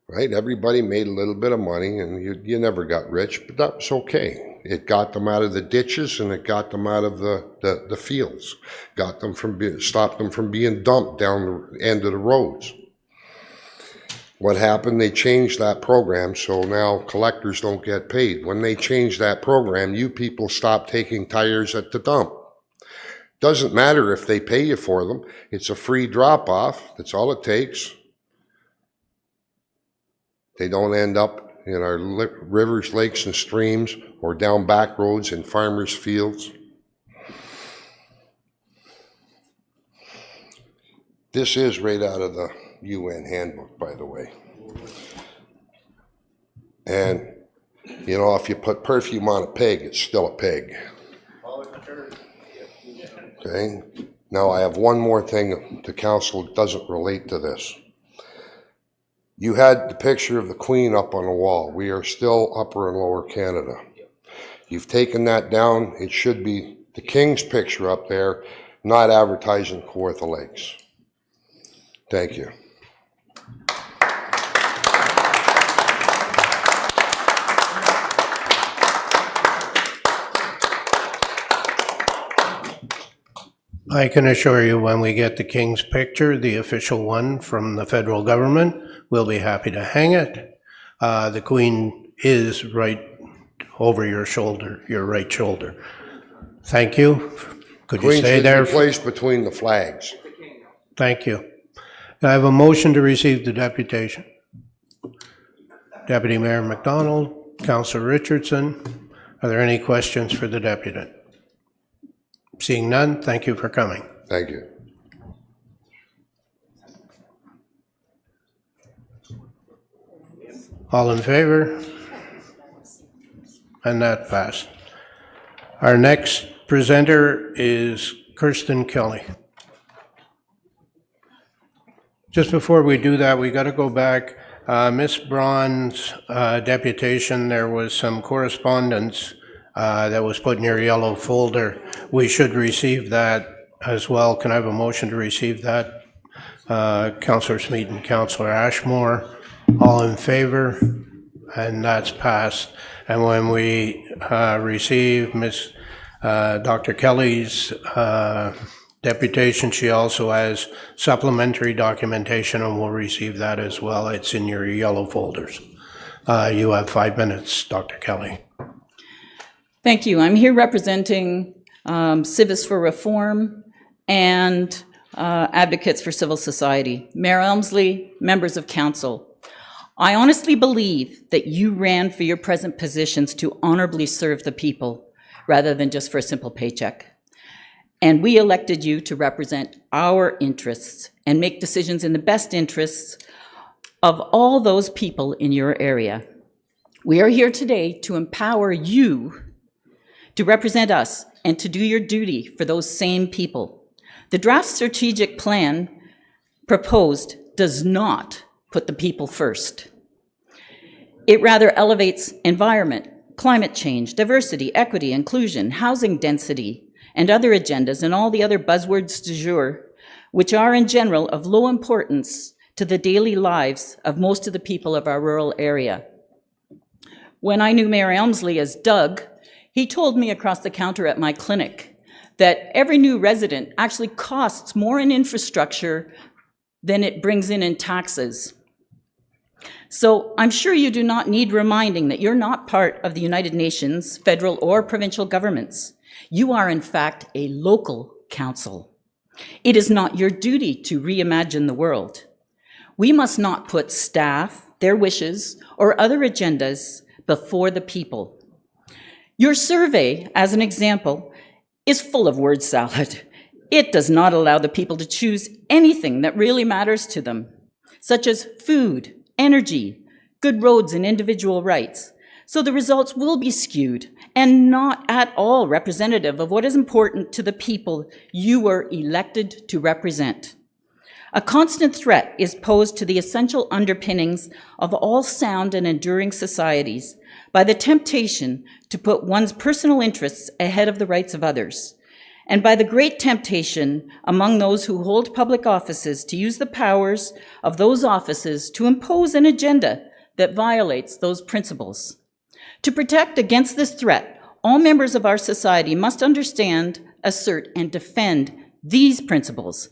right? Everybody made a little bit of money, and you never got rich, but that was okay. It got them out of the ditches, and it got them out of the fields, got them from stopped them from being dumped down the end of the roads. What happened? They changed that program, so now collectors don't get paid. When they changed that program, you people stopped taking tires at the dump. Doesn't matter if they pay you for them. It's a free drop-off. That's all it takes. They don't end up in our rivers, lakes, and streams, or down back roads in farmers' fields. This is right out of the UN handbook, by the way. And, you know, if you put perfume on a pig, it's still a pig. Okay. Now I have one more thing to council that doesn't relate to this. You had the picture of the Queen up on the wall. We are still Upper and Lower Canada. You've taken that down. It should be the King's picture up there, not advertising Kawartha Lakes. Thank you. I can assure you when we get the King's picture, the official one from the federal government, we'll be happy to hang it. The Queen is right over your shoulder, your right shoulder. Thank you. Could you stay there? Queen should be placed between the flags. Thank you. I have a motion to receive the deputation. Deputy Mayor McDonald, Councillor Richardson, are there any questions for the deputant? Seeing none, thank you for coming. Thank you. All in favor? And that passed. Our next presenter is Kirsten Kelly. Just before we do that, we got to go back. Ms. Braun's deputation, there was some correspondence that was put in your yellow folder. We should receive that as well. Can I have a motion to receive that? Councillor Smeed and Councillor Ashmore, all in favor? And that's passed. And when we receive Dr. Kelly's deputation, she also has supplementary documentation, and we'll receive that as well. It's in your yellow folders. You have 5 minutes, Dr. Kelly. Thank you. I'm here representing Civis for Reform and Advocates for Civil Society. Mayor Elmsley, members of council, I honestly believe that you ran for your present positions to honorably serve the people rather than just for a simple paycheck. And we elected you to represent our interests and make decisions in the best interests of all those people in your area. We are here today to empower you to represent us and to do your duty for those same people. The draft strategic plan proposed does not put the people first. It rather elevates environment, climate change, diversity, equity, inclusion, housing density, and other agendas and all the other buzzwords du jour, which are in general of low importance to the daily lives of most of the people of our rural area. When I knew Mayor Elmsley as Doug, he told me across the counter at my clinic that every new resident actually costs more in infrastructure than it brings in taxes. So I'm sure you do not need reminding that you're not part of the United Nations, federal or provincial governments. You are, in fact, a local council. It is not your duty to reimagine the world. We must not put staff, their wishes, or other agendas before the people. Your survey, as an example, is full of word salad. It does not allow the people to choose anything that really matters to them, such as food, energy, good roads, and individual rights. So the results will be skewed and not at all representative of what is important to the people you were elected to represent. A constant threat is posed to the essential underpinnings of all sound and enduring societies by the temptation to put one's personal interests ahead of the rights of others, and by the great temptation among those who hold public offices to use the powers of those offices to impose an agenda that violates those principles. To protect against this threat, all members of our society must understand, assert, and defend these principles.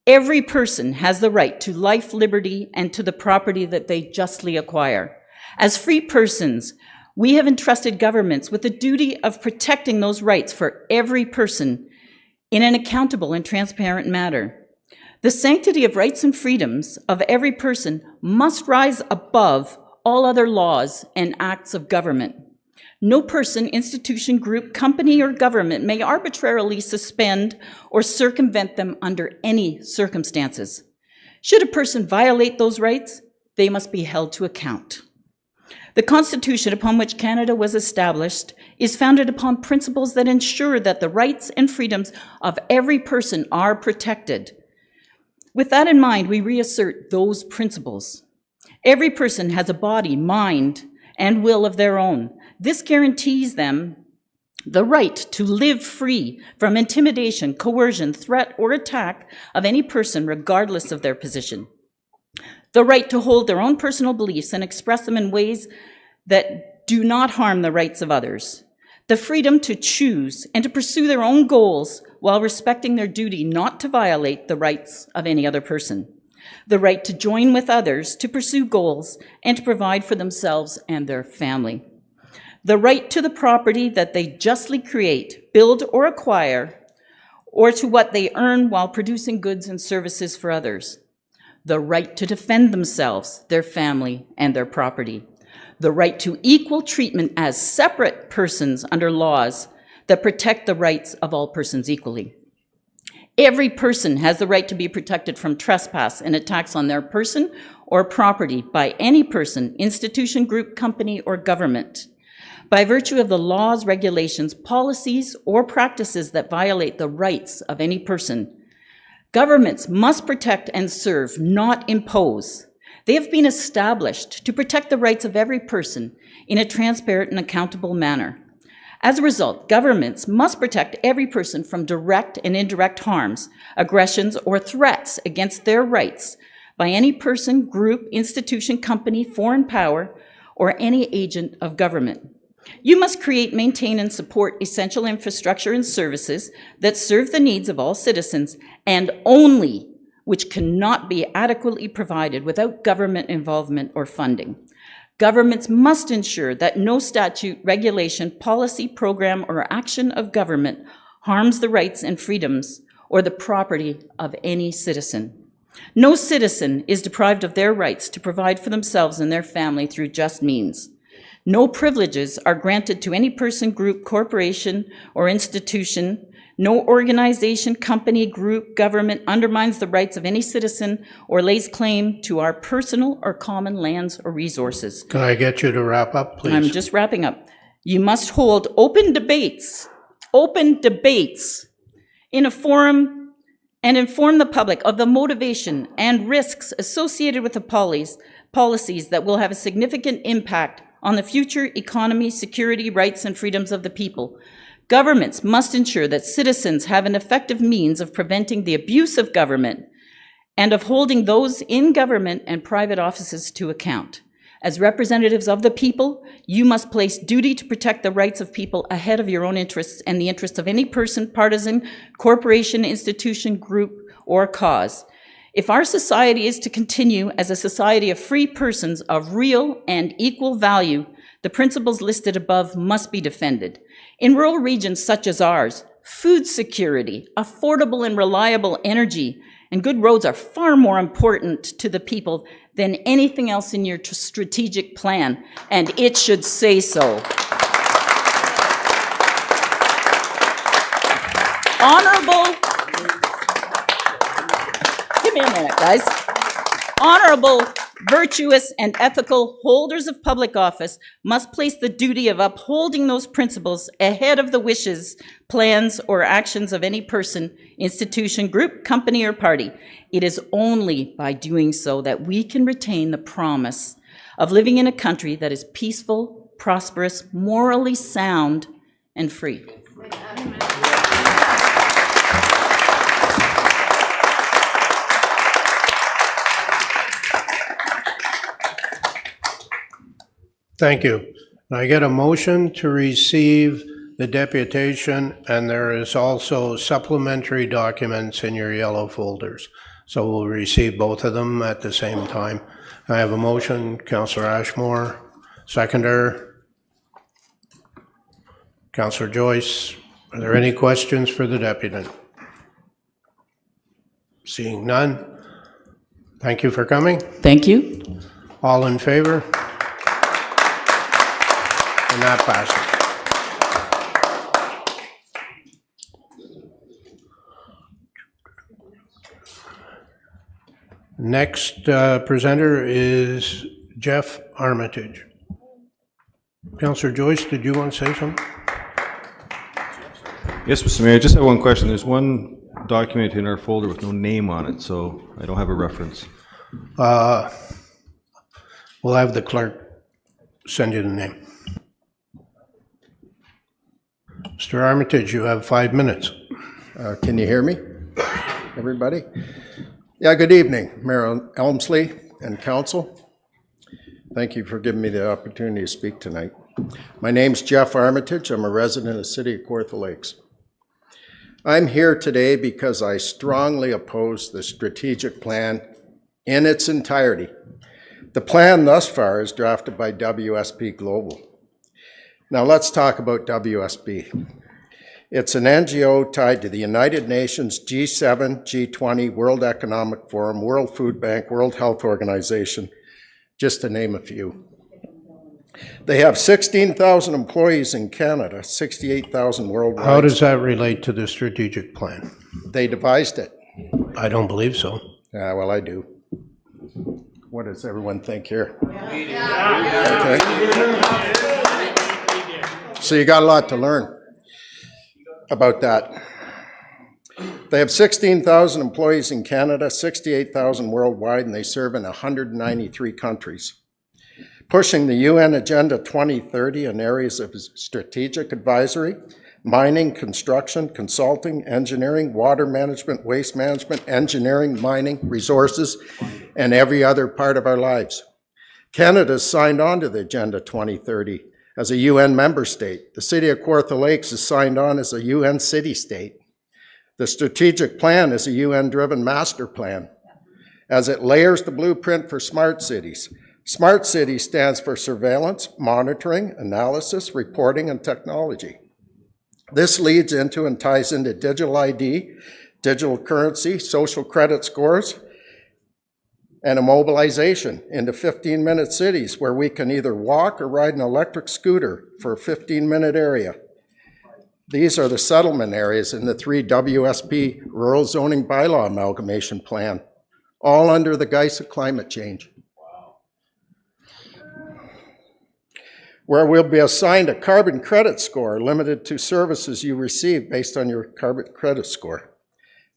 Every person has the right to life, liberty, and to the property that they justly acquire. As free persons, we have entrusted governments with the duty of protecting those rights for every person in an accountable and transparent manner. The sanctity of rights and freedoms of every person must rise above all other laws and acts of government. No person, institution, group, company, or government may arbitrarily suspend or circumvent them under any circumstances. Should a person violate those rights, they must be held to account. The Constitution upon which Canada was established is founded upon principles that ensure that the rights and freedoms of every person are protected. With that in mind, we reassert those principles. Every person has a body, mind, and will of their own. This guarantees them the right to live free from intimidation, coercion, threat, or attack of any person regardless of their position. The right to hold their own personal beliefs and express them in ways that do not harm the rights of others. The freedom to choose and to pursue their own goals while respecting their duty not to violate the rights of any other person. The right to join with others to pursue goals and to provide for themselves and their family. The right to the property that they justly create, build, or acquire, or to what they earn while producing goods and services for others. The right to defend themselves, their family, and their property. The right to equal treatment as separate persons under laws that protect the rights of all persons equally. Every person has the right to be protected from trespass and attacks on their person or property by any person, institution, group, company, or government, by virtue of the laws, regulations, policies, or practices that violate the rights of any person. Governments must protect and serve, not impose. They have been established to protect the rights of every person in a transparent and accountable manner. As a result, governments must protect every person from direct and indirect harms, aggressions, or threats against their rights by any person, group, institution, company, foreign power, or any agent of government. You must create, maintain, and support essential infrastructure and services that serve the needs of all citizens, and only which cannot be adequately provided without government involvement or funding. Governments must ensure that no statute, regulation, policy, program, or action of government harms the rights and freedoms or the property of any citizen. No citizen is deprived of their rights to provide for themselves and their family through just means. No privileges are granted to any person, group, corporation, or institution. No organization, company, group, government undermines the rights of any citizen or lays claim to our personal or common lands or resources. Can I get you to wrap up, please? I'm just wrapping up. You must hold open debates in a forum and inform the public of the motivation and risks associated with the policies that will have a significant impact on the future economy, security, rights, and freedoms of the people. Governments must ensure that citizens have an effective means of preventing the abuse of government and of holding those in government and private offices to account. As representatives of the people, you must place duty to protect the rights of people ahead of your own interests and the interests of any person, partisan, corporation, institution, group, or cause. If our society is to continue as a society of free persons of real and equal value, the principles listed above must be defended. In rural regions such as ours, food security, affordable and reliable energy, and good roads are far more important to the people than anything else in your strategic plan, and it should say so. Honorable, give me a minute, guys. Honorable, virtuous, and ethical holders of public office must place the duty of upholding those principles ahead of the wishes, plans, or actions of any person, institution, group, company, or party. It is only by doing so that we can retain the promise of living in a country that is peaceful, prosperous, morally sound, and free. Thank you. I get a motion to receive the deputation, and there is also supplementary documents in your yellow folders. So we'll receive both of them at the same time. I have a motion, Councillor Ashmore, seconder, Councillor Joyce. Are there any questions for the deputant? Seeing none, thank you for coming. Thank you. All in favor? And that passes. Next presenter is Jeff Armitage. Councillor Joyce, did you want to say something? Yes, Mr. Mayor, I just have one question. There's one document in our folder with no name on it, so I don't have a reference. We'll have the clerk send you the name. Mr. Armitage, you have 5 minutes. Can you hear me, everybody? Yeah, good evening, Mayor Elmsley and Council. Thank you for giving me the opportunity to speak tonight. My name's Jeff Armitage. I'm a resident of the City of Kawartha Lakes. I'm here today because I strongly oppose the strategic plan in its entirety. The plan thus far is drafted by WSP Global. Now let's talk about WSP. It's an NGO tied to the United Nations, G7, G20, World Economic Forum, World Food Bank, World Health Organization, just to name a few. They have 16,000 employees in Canada, 68,000 worldwide. How does that relate to the strategic plan? They devised it. I don't believe so. Yeah, well, I do. What does everyone think here? Okay. So you got a lot to learn about that. They have 16,000 employees in Canada, 68,000 worldwide, and they serve in 193 countries. pushing the UN Agenda 2030 in areas of strategic advisory, mining, construction, consulting, engineering, water management, waste management, engineering, mining, resources, and every other part of our lives. Canada's signed on to the Agenda 2030 as a UN member state. The City of Kawartha Lakes is signed on as a UN city-state. The strategic plan is a UN-driven master plan as it layers the blueprint for smart cities. Smart City stands for surveillance, monitoring, analysis, reporting, and technology. This leads into and ties into digital ID, digital currency, social credit scores, and immobilization into 15-minute cities where we can either walk or ride an electric scooter for a 15-minute area. These are the settlement areas in the 3 WSP Rural Zoning Bylaw Amalgamation Plan, all under the guise of climate change. Where we'll be assigned a carbon credit score limited to services you receive based on your carbon credit score.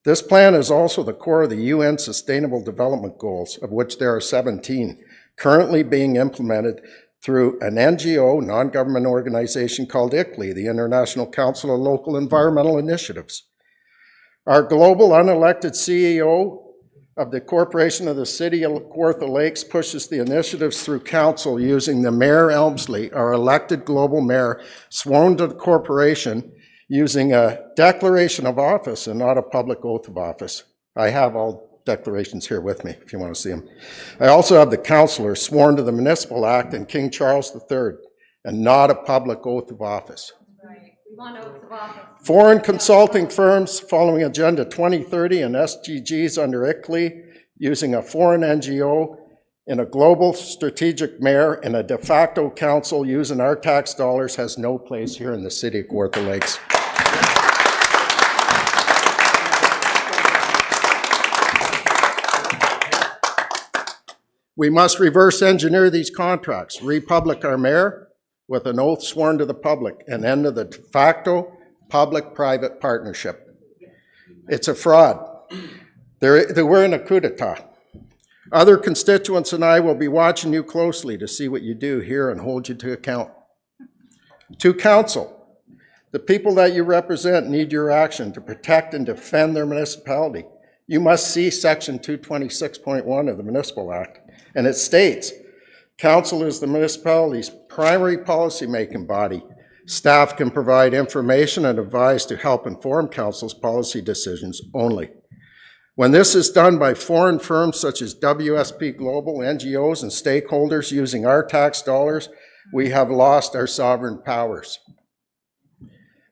This plan is also the core of the UN Sustainable Development Goals, of which there are 17, currently being implemented through an NGO, non-government organization called ICLEI, the International Council of Local Environmental Initiatives. Our global unelected CEO of the Corporation of the City of Kawartha Lakes pushes the initiatives through council using the Mayor Elmsley, our elected global mayor, sworn to the corporation using a declaration of office and not a public oath of office. I have all declarations here with me if you want to see them. I also have the councillors sworn to the Municipal Act and King Charles III and not a public oath of office. Right. We want oaths of office. Foreign consulting firms following Agenda 2030 and SDGs under ICLEI using a foreign NGO in a global strategic mayor and a de facto council using our tax dollars has no place here in the City of Kawartha Lakes. We must reverse engineer these contracts, republic our mayor with an oath sworn to the public, and end of the de facto public-private partnership. It's a fraud. We're in a coup d'etat. Other constituents and I will be watching you closely to see what you do here and hold you to account. To council, the people that you represent need your action to protect and defend their municipality. You must see Section 226.1 of the Municipal Act, and it states, council is the municipality's primary policy-making body. Staff can provide information and advice to help inform council's policy decisions only. When this is done by foreign firms such as WSP Global, NGOs, and stakeholders using our tax dollars, we have lost our sovereign powers.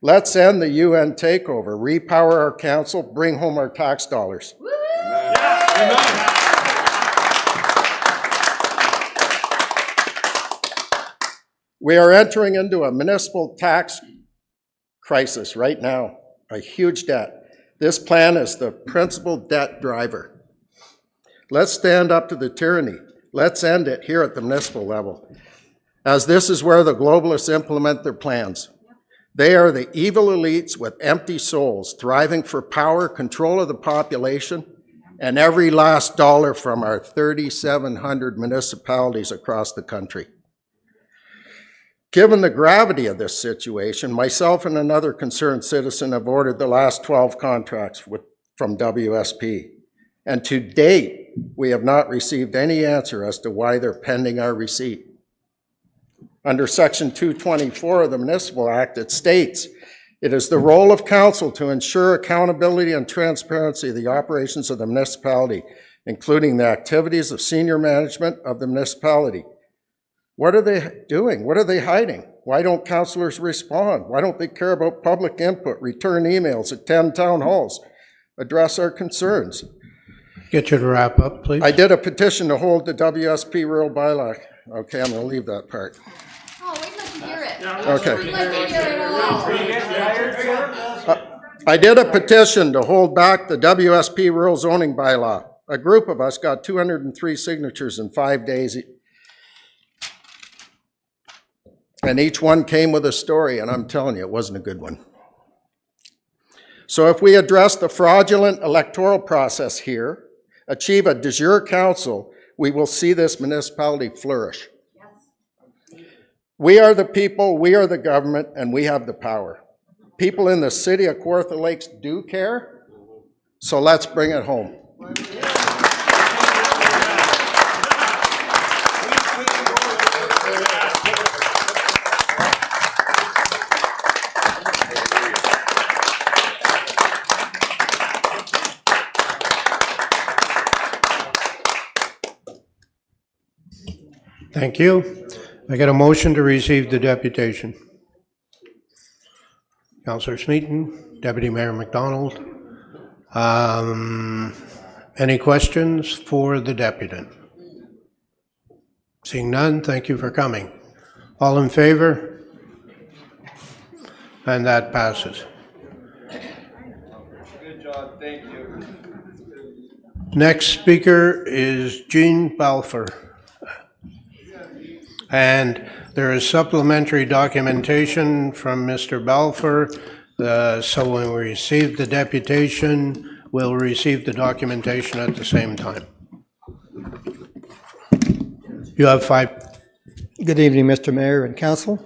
Let's end the UN takeover, repower our council, bring home our tax dollars. We are entering into a municipal tax crisis right now, a huge debt. This plan is the principal debt driver. Let's stand up to the tyranny. Let's end it here at the municipal level, as this is where the globalists implement their plans. They are the evil elites with empty souls, thriving for power, control of the population, and every last dollar from our 3,700 municipalities across the country. Given the gravity of this situation, myself and another concerned citizen have ordered the last 12 contracts from WSP. And to date, we have not received any answer as to why they're pending our receipt. Under Section 224 of the Municipal Act, it states, it is the role of council to ensure accountability and transparency of the operations of the municipality, including the activities of senior management of the municipality. What are they doing? What are they hiding? Why don't councillors respond? Why don't they care about public input, return emails, attend town halls, address our concerns? Get you to wrap up, please. I did a petition to hold the WSP rural bylaw. Okay, I'm going to leave that part. Oh, wait till you hear it. Okay. We'd like to hear it all. I did a petition to hold back the WSP rural zoning bylaw. A group of us got 203 signatures in 5 days. And each one came with a story, and I'm telling you, it wasn't a good one. So if we address the fraudulent electoral process here, achieve a de jure council, we will see this municipality flourish. We are the people, we are the government, and we have the power. People in the city of Kawartha Lakes do care, so let's bring it home. Thank you. I get a motion to receive the deputation. Councillor Smeaton, Deputy Mayor McDonald. Any questions for the deputant? Seeing none, thank you for coming. All in favor? And that passes. Good job, thank you. Next speaker is Jean Balfour. And there is supplementary documentation from Mr. Balfour. So when we receive the deputation, we'll receive the documentation at the same time. You have 5. Good evening, Mr. Mayor and Council.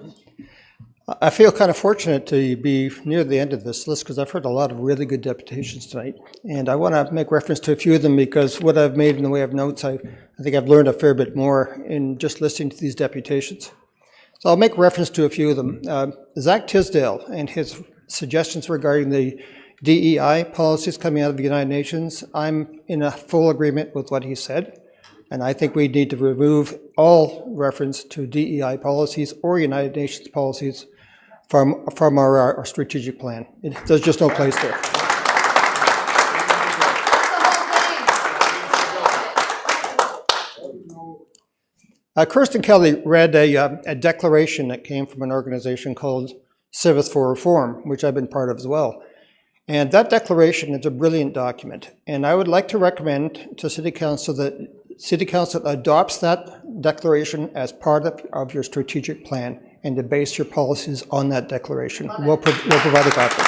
I feel kind of fortunate to be near the end of this list because I've heard a lot of really good deputations tonight. And I want to make reference to a few of them because what I've made in the way of notes, I think I've learned a fair bit more in just listening to these deputations. So I'll make reference to a few of them. Zach Tisdale and his suggestions regarding the DEI policies coming out of the United Nations, I'm in a full agreement with what he said. And I think we need to remove all reference to DEI policies or United Nations policies from our strategic plan. There's just no place there. Kirsten Kelly read a declaration that came from an organization called Civis for Reform, which I've been part of as well. And that declaration is a brilliant document. And I would like to recommend to City Council that City Council adopts that declaration as part of your strategic plan and to base your policies on that declaration. We'll provide a copy.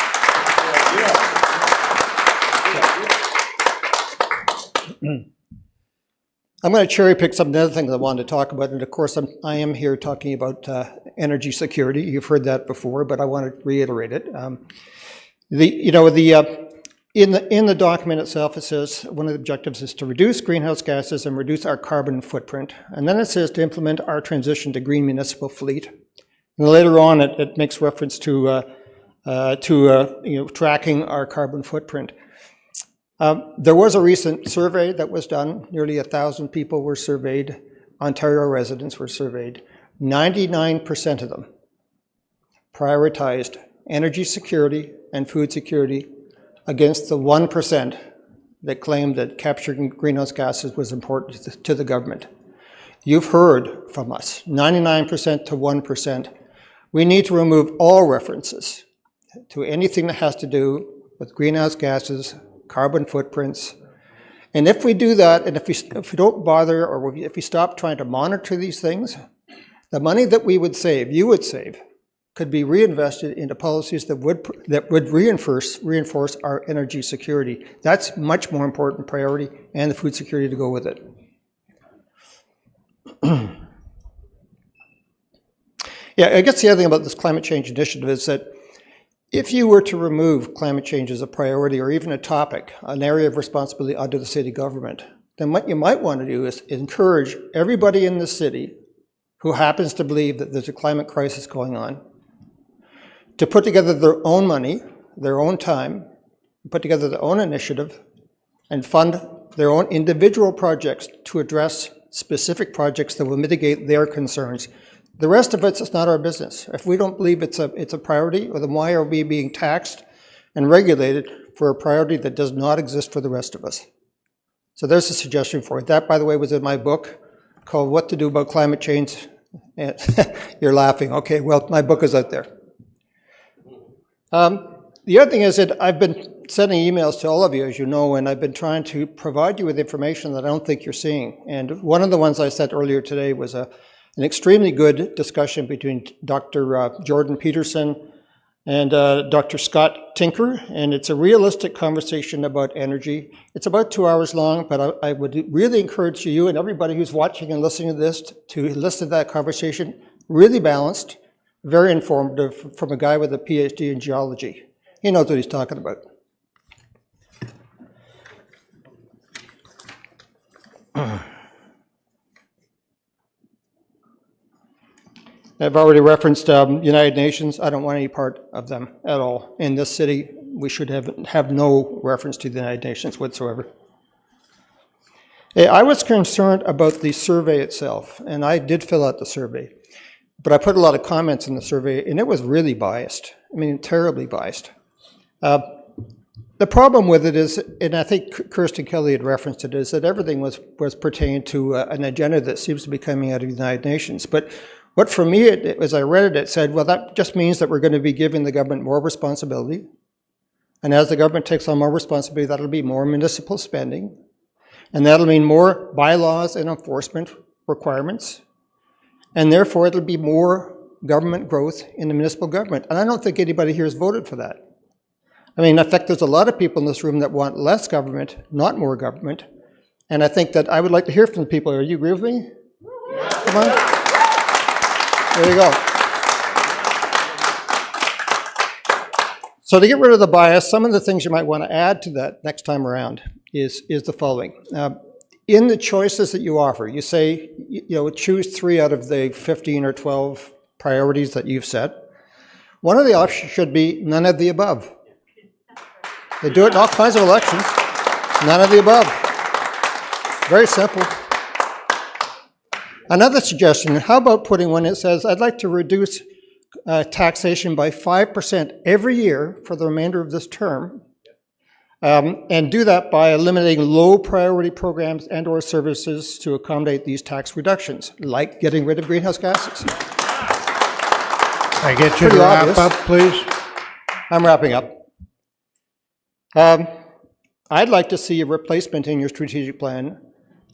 I'm going to cherry pick some of the other things I wanted to talk about, and of course I am here talking about energy security. You've heard that before, but I want to reiterate it. In the document itself, it says one of the objectives is to reduce greenhouse gases and reduce our carbon footprint, and then it says to implement our transition to green municipal fleet. And later on, it makes reference to tracking our carbon footprint. There was a recent survey that was done. Nearly 1,000 people were surveyed. Ontario residents were surveyed. 99% of them prioritized energy security and food security against the 1% that claimed that capturing greenhouse gases was important to the government. You've heard from us, 99% to 1%. We need to remove all references to anything that has to do with greenhouse gases, carbon footprints. And if we do that, and if we don't bother, or if we stop trying to monitor these things, the money that we would save, you would save, could be reinvested into policies that would reinforce our energy security. That's much more important priority, and the food security to go with it. Yeah, I guess the other thing about this climate change initiative is that if you were to remove climate change as a priority or even a topic, an area of responsibility under the city government, then what you might want to do is encourage everybody in the city who happens to believe that there's a climate crisis going on to put together their own money, their own time, put together their own initiative, and fund their own individual projects to address specific projects that will mitigate their concerns. The rest of it's not our business. If we don't believe it's a priority, then why are we being taxed and regulated for a priority that does not exist for the rest of us? So there's a suggestion for it. That, by the way, was in my book called What to Do About Climate Change. You're laughing. Okay, well, my book is out there. The other thing is that I've been sending emails to all of you, as you know, and I've been trying to provide you with information that I don't think you're seeing. And one of the ones I sent earlier today was an extremely good discussion between Dr. Jordan Peterson and Dr. Scott Tinker, and it's a realistic conversation about energy. It's about 2 hours long, but I would really encourage you and everybody who's watching and listening to this to listen to that conversation. really balanced, very informative from a guy with a PhD in geology. He knows what he's talking about. I've already referenced United Nations. I don't want any part of them at all. In this city, we should have no reference to the United Nations whatsoever. I was concerned about the survey itself, and I did fill out the survey. But I put a lot of comments in the survey, and it was really biased. I mean, terribly biased. The problem with it is, and I think Kirsten Kelly had referenced it, is that everything was pertaining to an agenda that seems to be coming out of the United Nations. But what for me, as I read it, it said, well, that just means that we're going to be giving the government more responsibility. And as the government takes on more responsibility, that'll be more municipal spending. And that'll mean more bylaws and enforcement requirements. And therefore, it'll be more government growth in the municipal government. And I don't think anybody here has voted for that. I mean, in fact, there's a lot of people in this room that want less government, not more government. And I think that I would like to hear from the people. Are you agree with me? Come on. There you go. So to get rid of the bias, some of the things you might want to add to that next time around is the following. In the choices that you offer, you say, choose 3 out of the 15 or 12 priorities that you've set. One of the options should be none of the above. They do it in all kinds of elections. None of the above. Very simple. Another suggestion, how about putting one that says, I'd like to reduce taxation by 5% every year for the remainder of this term, and do that by eliminating low priority programs and or services to accommodate these tax reductions, like getting rid of greenhouse gases. I get you to wrap up, please. I'm wrapping up. I'd like to see a replacement in your strategic plan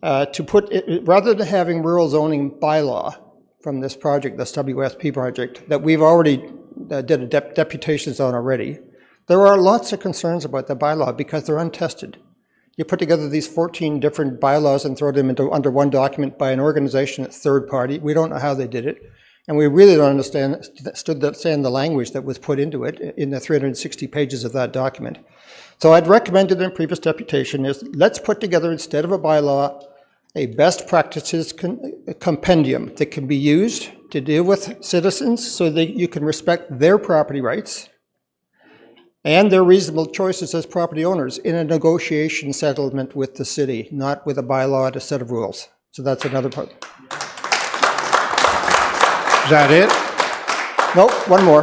to put it, rather than having rural zoning bylaw from this project, this WSP project, that we've already did a deputations on already. There are lots of concerns about the bylaw because they're untested. You put together these 14 different bylaws and throw them under one document by an organization that's third party. We don't know how they did it. And we really don't understand the language that was put into it in the 360 pages of that document. So I'd recommended in previous deputation is let's put together, instead of a bylaw, a best practices compendium that can be used to deal with citizens so that you can respect their property rights and their reasonable choices as property owners in a negotiation settlement with the city, not with a bylaw and a set of rules. So that's another part. Is that it? No, one more.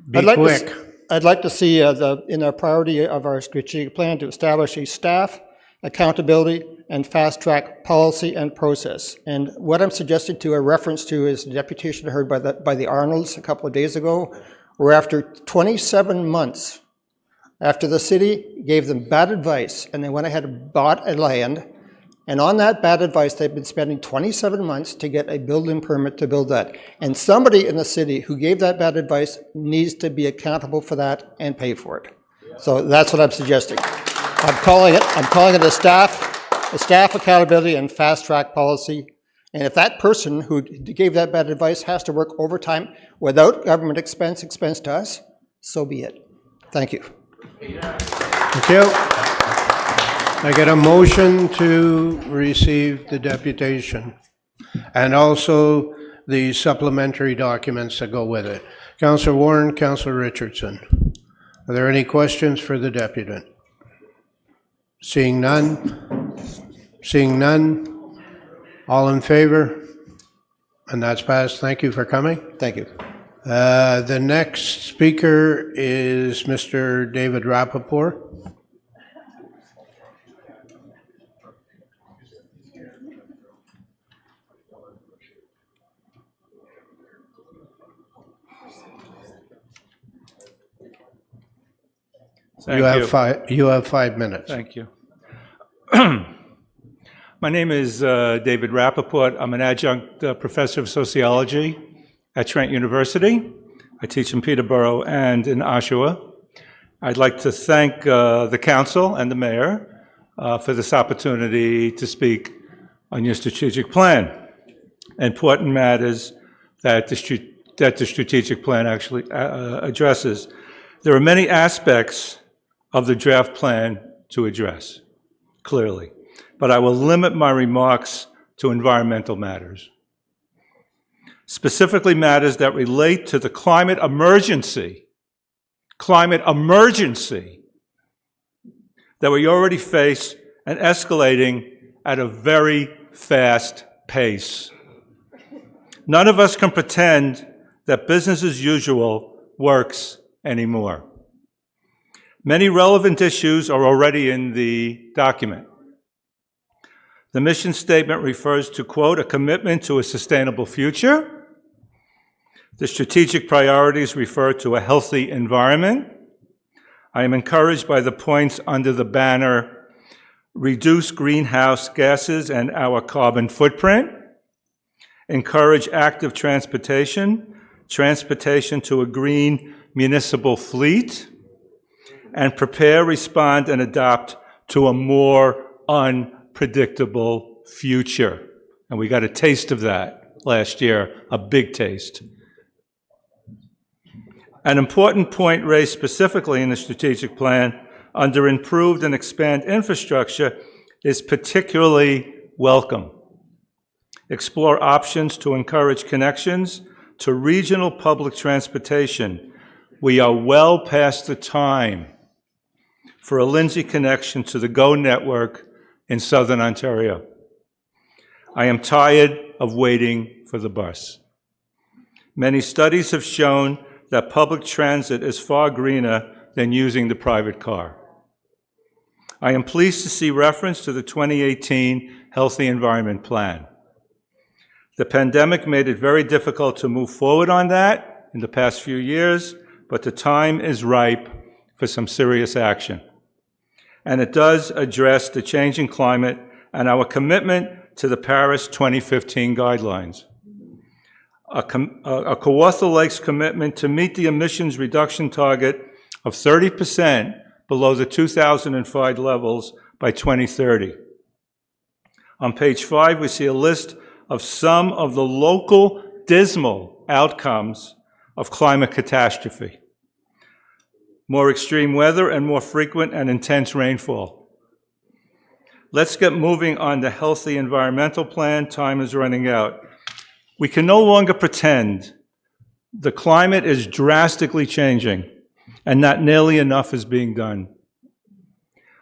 Be quick. I'd like to see in our priority of our strategic plan to establish a staff, accountability, and fast-track policy and process. And what I'm suggesting to a reference to is the deputation heard by the Arnolds a couple of days ago, where after 27 months, after the city gave them bad advice, and they went ahead and bought a land, and on that bad advice, they've been spending 27 months to get a building permit to build that. And somebody in the city who gave that bad advice needs to be accountable for that and pay for it. So that's what I'm suggesting. I'm calling it a staff accountability and fast track policy. And if that person who gave that bad advice has to work overtime without government expense to us, so be it. Thank you. Thank you. I get a motion to receive the deputation and also the supplementary documents that go with it. Councillor Warren, Councillor Richardson. Are there any questions for the deputant? Seeing none? Seeing none? All in favor? And that's passed. Thank you for coming. Thank you. The next speaker is Mr. David Rappaport. You have 5 minutes. Thank you. My name is David Rappaport. I'm an adjunct professor of sociology at Trent University. I teach in Peterborough and in Oshawa. I'd like to thank the council and the mayor for this opportunity to speak on your strategic plan. Important matters that the strategic plan actually addresses. There are many aspects of the draft plan to address, clearly, but I will limit my remarks to environmental matters, specifically matters that relate to the climate emergency that we already face and escalating at a very fast pace. None of us can pretend that business as usual works anymore. Many relevant issues are already in the document. The mission statement refers to, quote, a commitment to a sustainable future. The strategic priorities refer to a healthy environment. I am encouraged by the points under the banner, reduce greenhouse gases and our carbon footprint, encourage active transportation, transportation to a green municipal fleet, and prepare, respond, and adapt to a more unpredictable future. And we got a taste of that last year, a big taste. An important point raised specifically in the strategic plan under improved and expand infrastructure is particularly welcome. Explore options to encourage connections to regional public transportation. We are well past the time for a Lindsay connection to the GO network in Southern Ontario. I am tired of waiting for the bus. Many studies have shown that public transit is far greener than using the private car. I am pleased to see reference to the 2018 Healthy Environment Plan. The pandemic made it very difficult to move forward on that in the past few years, but the time is ripe for some serious action. And it does address the changing climate and our commitment to the Paris 2015 guidelines. A Kawartha Lakes commitment to meet the emissions reduction target of 30% below the 2005 levels by 2030. On page 5, we see a list of some of the local dismal outcomes of climate catastrophe. More extreme weather and more frequent and intense rainfall. Let's get moving on the healthy environmental plan. Time is running out. We can no longer pretend the climate is drastically changing and not nearly enough is being done.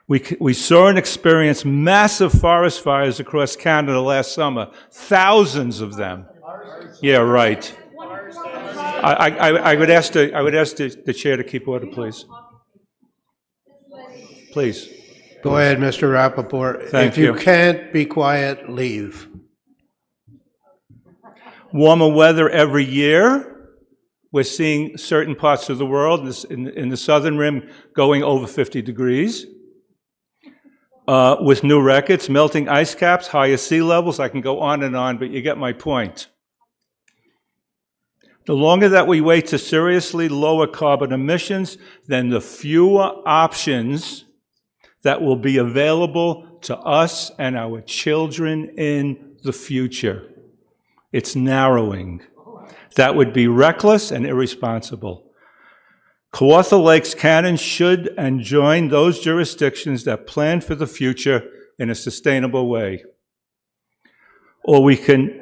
We saw and experienced massive forest fires across Canada last summer, thousands of them. Yeah, right. I would ask the chair to keep order, please. Please. Go ahead, Mr. Rappaport. Thank If you you. can't be quiet, leave. Warmer weather every year. We're seeing certain parts of the world in the southern rim going over 50 degrees. With new records, melting ice caps, higher sea levels. I can go on, but you get my point. The longer that we wait to seriously lower carbon emissions, then the fewer options that will be available to us and our children in the future. It's narrowing. That would be reckless and irresponsible. Kawartha Lakes can and should and join those jurisdictions that plan for the future in a sustainable way. Or we can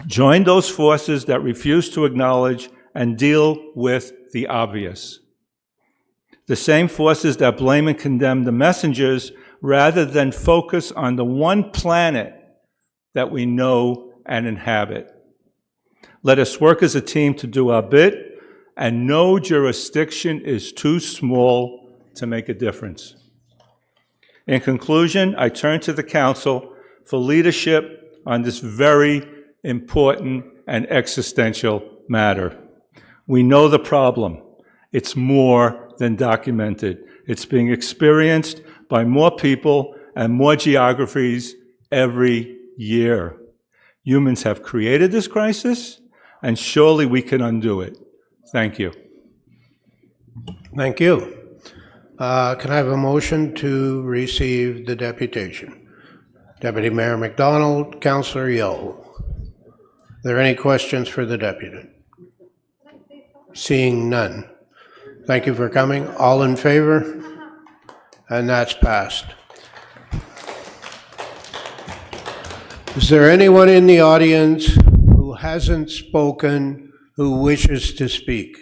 join those forces that refuse to acknowledge and deal with the obvious. The same forces that blame and condemn the messengers rather than focus on the one planet that we know and inhabit. Let us work as a team to do our bit, and no jurisdiction is too small to make a difference. In conclusion, I turn to the Council for leadership on this very important and existential matter. We know the problem. It's more than documented. It's being experienced by more people and more geographies every year. Humans have created this crisis, and surely we can undo it. Thank you. Thank you. Can I have a motion to receive the deputation? Deputy Mayor McDonald, Councillor Yo. Are there any questions for the deputy? Seeing none. Thank you for coming. All in favor? And that's passed. Is there anyone in the audience who hasn't spoken who wishes to speak?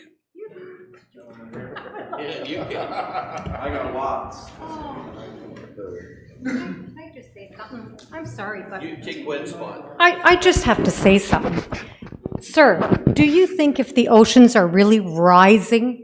I got lots. Can I just say something? I'm sorry, but You take Gwen's spot. I just have to say something. Sir, do you think if the oceans are really rising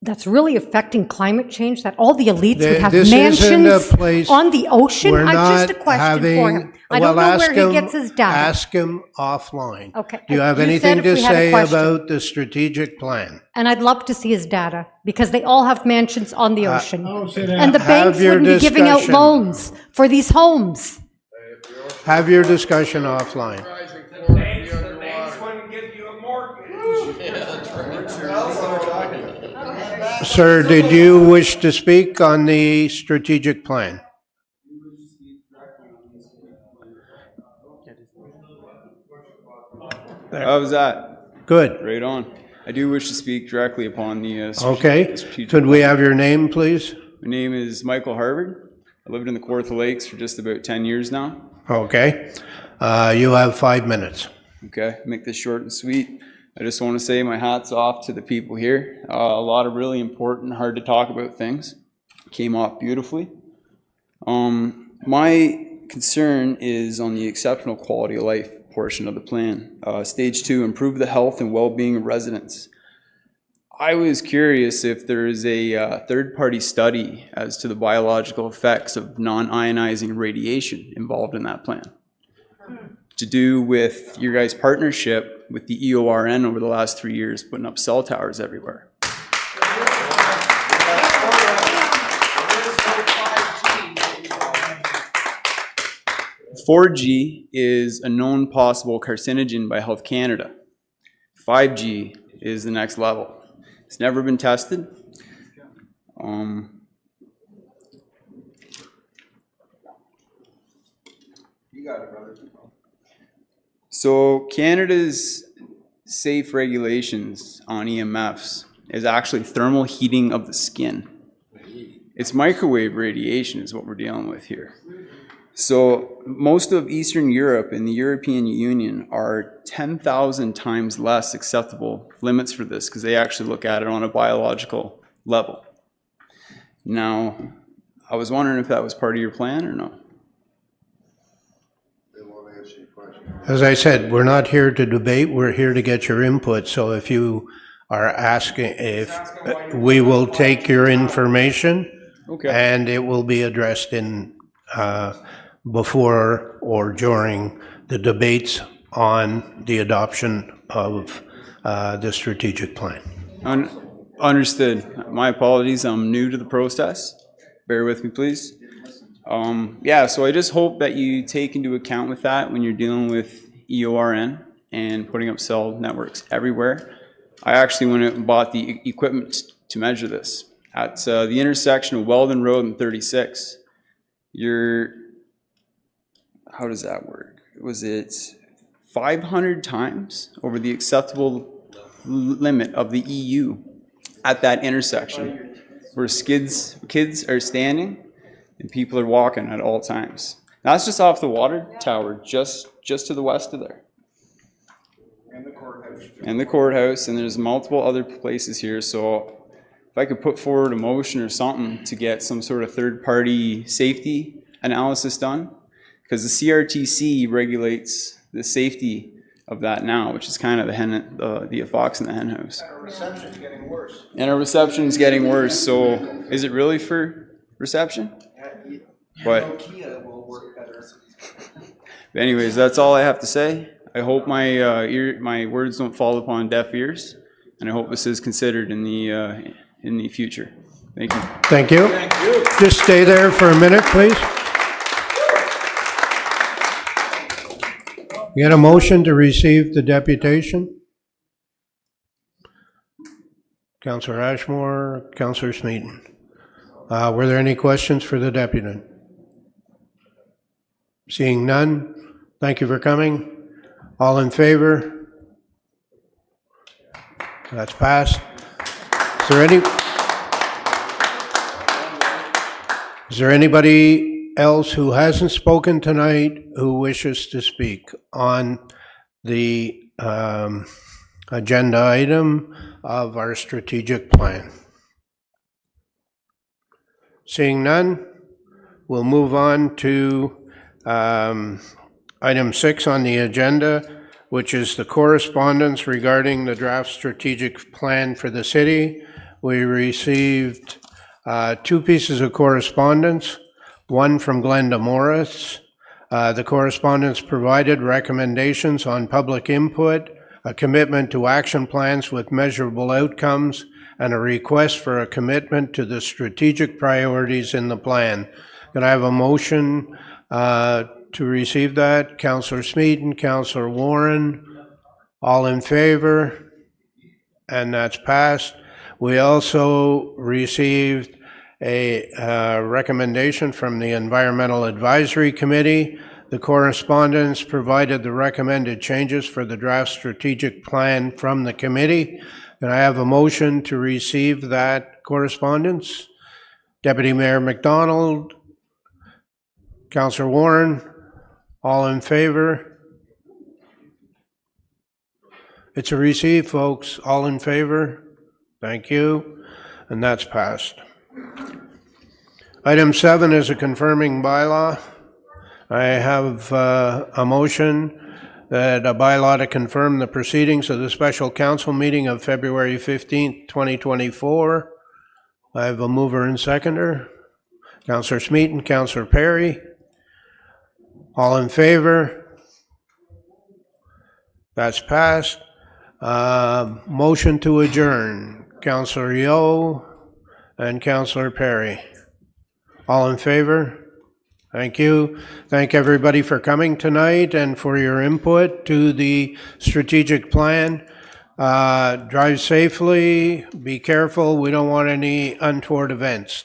that's really affecting climate change, that all the elites would have This isn't a mansions place- on the ocean? We're Just a not question for having- him. I don't well, know ask where he him- gets his data. Ask him offline. Okay. Do you have You anything said if to we had a say question. about the strategic plan? And I'd love to see his data, because they all have mansions on the ocean. And the Have banks your wouldn't be giving out discussion. loans for these homes. Have your discussion offline. Sir, did you wish to speak on the strategic plan? How's that? Good. Right on. I do wish to speak directly upon the Okay. strategic Could we have your name, please? My name is Michael Harvard. I lived in the Kawartha Lakes for just about 10 years now. Okay. You have 5 minutes. Okay, make this short and sweet. I just want to say my hat's off to the people here. A lot of really important, hard to talk about things came off beautifully. My concern is on the exceptional quality of life portion of the plan. Stage 2, improve the health and well-being of residents. I was curious if there is a third-party study as to the biological effects of non-ionizing radiation involved in that plan. To do with your guys' partnership with the EORN over the last 3 years, putting up cell towers everywhere. 4G is a known possible carcinogen by Health Canada. 5G is the next level. It's never been tested. You got it, brother. So Canada's safe regulations on EMFs is actually thermal heating of the skin. It's microwave radiation is what we're dealing with here. So most of Eastern Europe and the European Union are 10,000 times less acceptable limits for this because they actually look at it on a biological level. Now, I was wondering if that was part of your plan or no? As I said, we're not here to debate, we're here to get your input. So if you are asking, if we will take your information, okay, and it will be addressed in before or during the debates on the adoption of the strategic plan. Understood. My apologies, I'm new to the process. Bear with me, please. Yeah, so I just hope that you take into account with that when you're dealing with EORN and putting up cell networks everywhere. I actually went out and bought the equipment to measure this. At the intersection of Weldon Road and 36, how does that work? Was it 500 times over the acceptable limit of the EU at that intersection where kids are standing and people are walking at all times? That's just off the water tower, just to the west of there. And the courthouse. And the courthouse, and there's multiple other places here. So if I could put forward a motion or something to get some sort of third-party safety analysis done, because the CRTC regulates the safety of that now, which is kind of the fox in the hen house. And our reception's getting worse. And our reception's getting worse. So is it really for reception? But Nokia will work better. anyways, that's all I have to say. I hope my words don't fall upon deaf ears, and I hope this is considered in the future. Thank you. Thank you. Thank you. Just stay there for a minute, please. You get a motion to receive the deputation? Councillor Ashmore, Councillor Smeaton. Were there any questions for the deputy? Seeing none, thank you for coming. All in favor? That's passed. Is there anybody else who hasn't spoken tonight who wishes to speak on the agenda item of our strategic plan? Seeing none, we'll move on to item 6 on the agenda, which is the correspondence regarding the draft strategic plan for the city. We received 2 pieces of correspondence, one from Glenda Morris. The correspondence provided recommendations on public input, a commitment to action plans with measurable outcomes, and a request for a commitment to the strategic priorities in the plan. Can I have a motion to receive that? Councillor Smeaton, Councillor Warren, all in favor? And that's passed. We also received a recommendation from the Environmental Advisory Committee. The correspondence provided the recommended changes for the draft strategic plan from the committee. Can I have a motion to receive that correspondence? Deputy Mayor McDonald, Councillor Warren, all in favor? It's a receive, folks. All in favor? Thank you. And that's passed. Item 7 is a confirming bylaw. I have a motion that a bylaw to confirm the proceedings of the special council meeting of February 15th, 2024. I have a mover and seconder. Councillor Smeaton, Councillor Perry. All in favor? That's passed. Motion to adjourn. Councillor Yeo and Councillor Perry. All in favor? Thank you. Thank everybody for coming tonight and for your input to the strategic plan. Drive safely, be careful. We don't want any untoward events.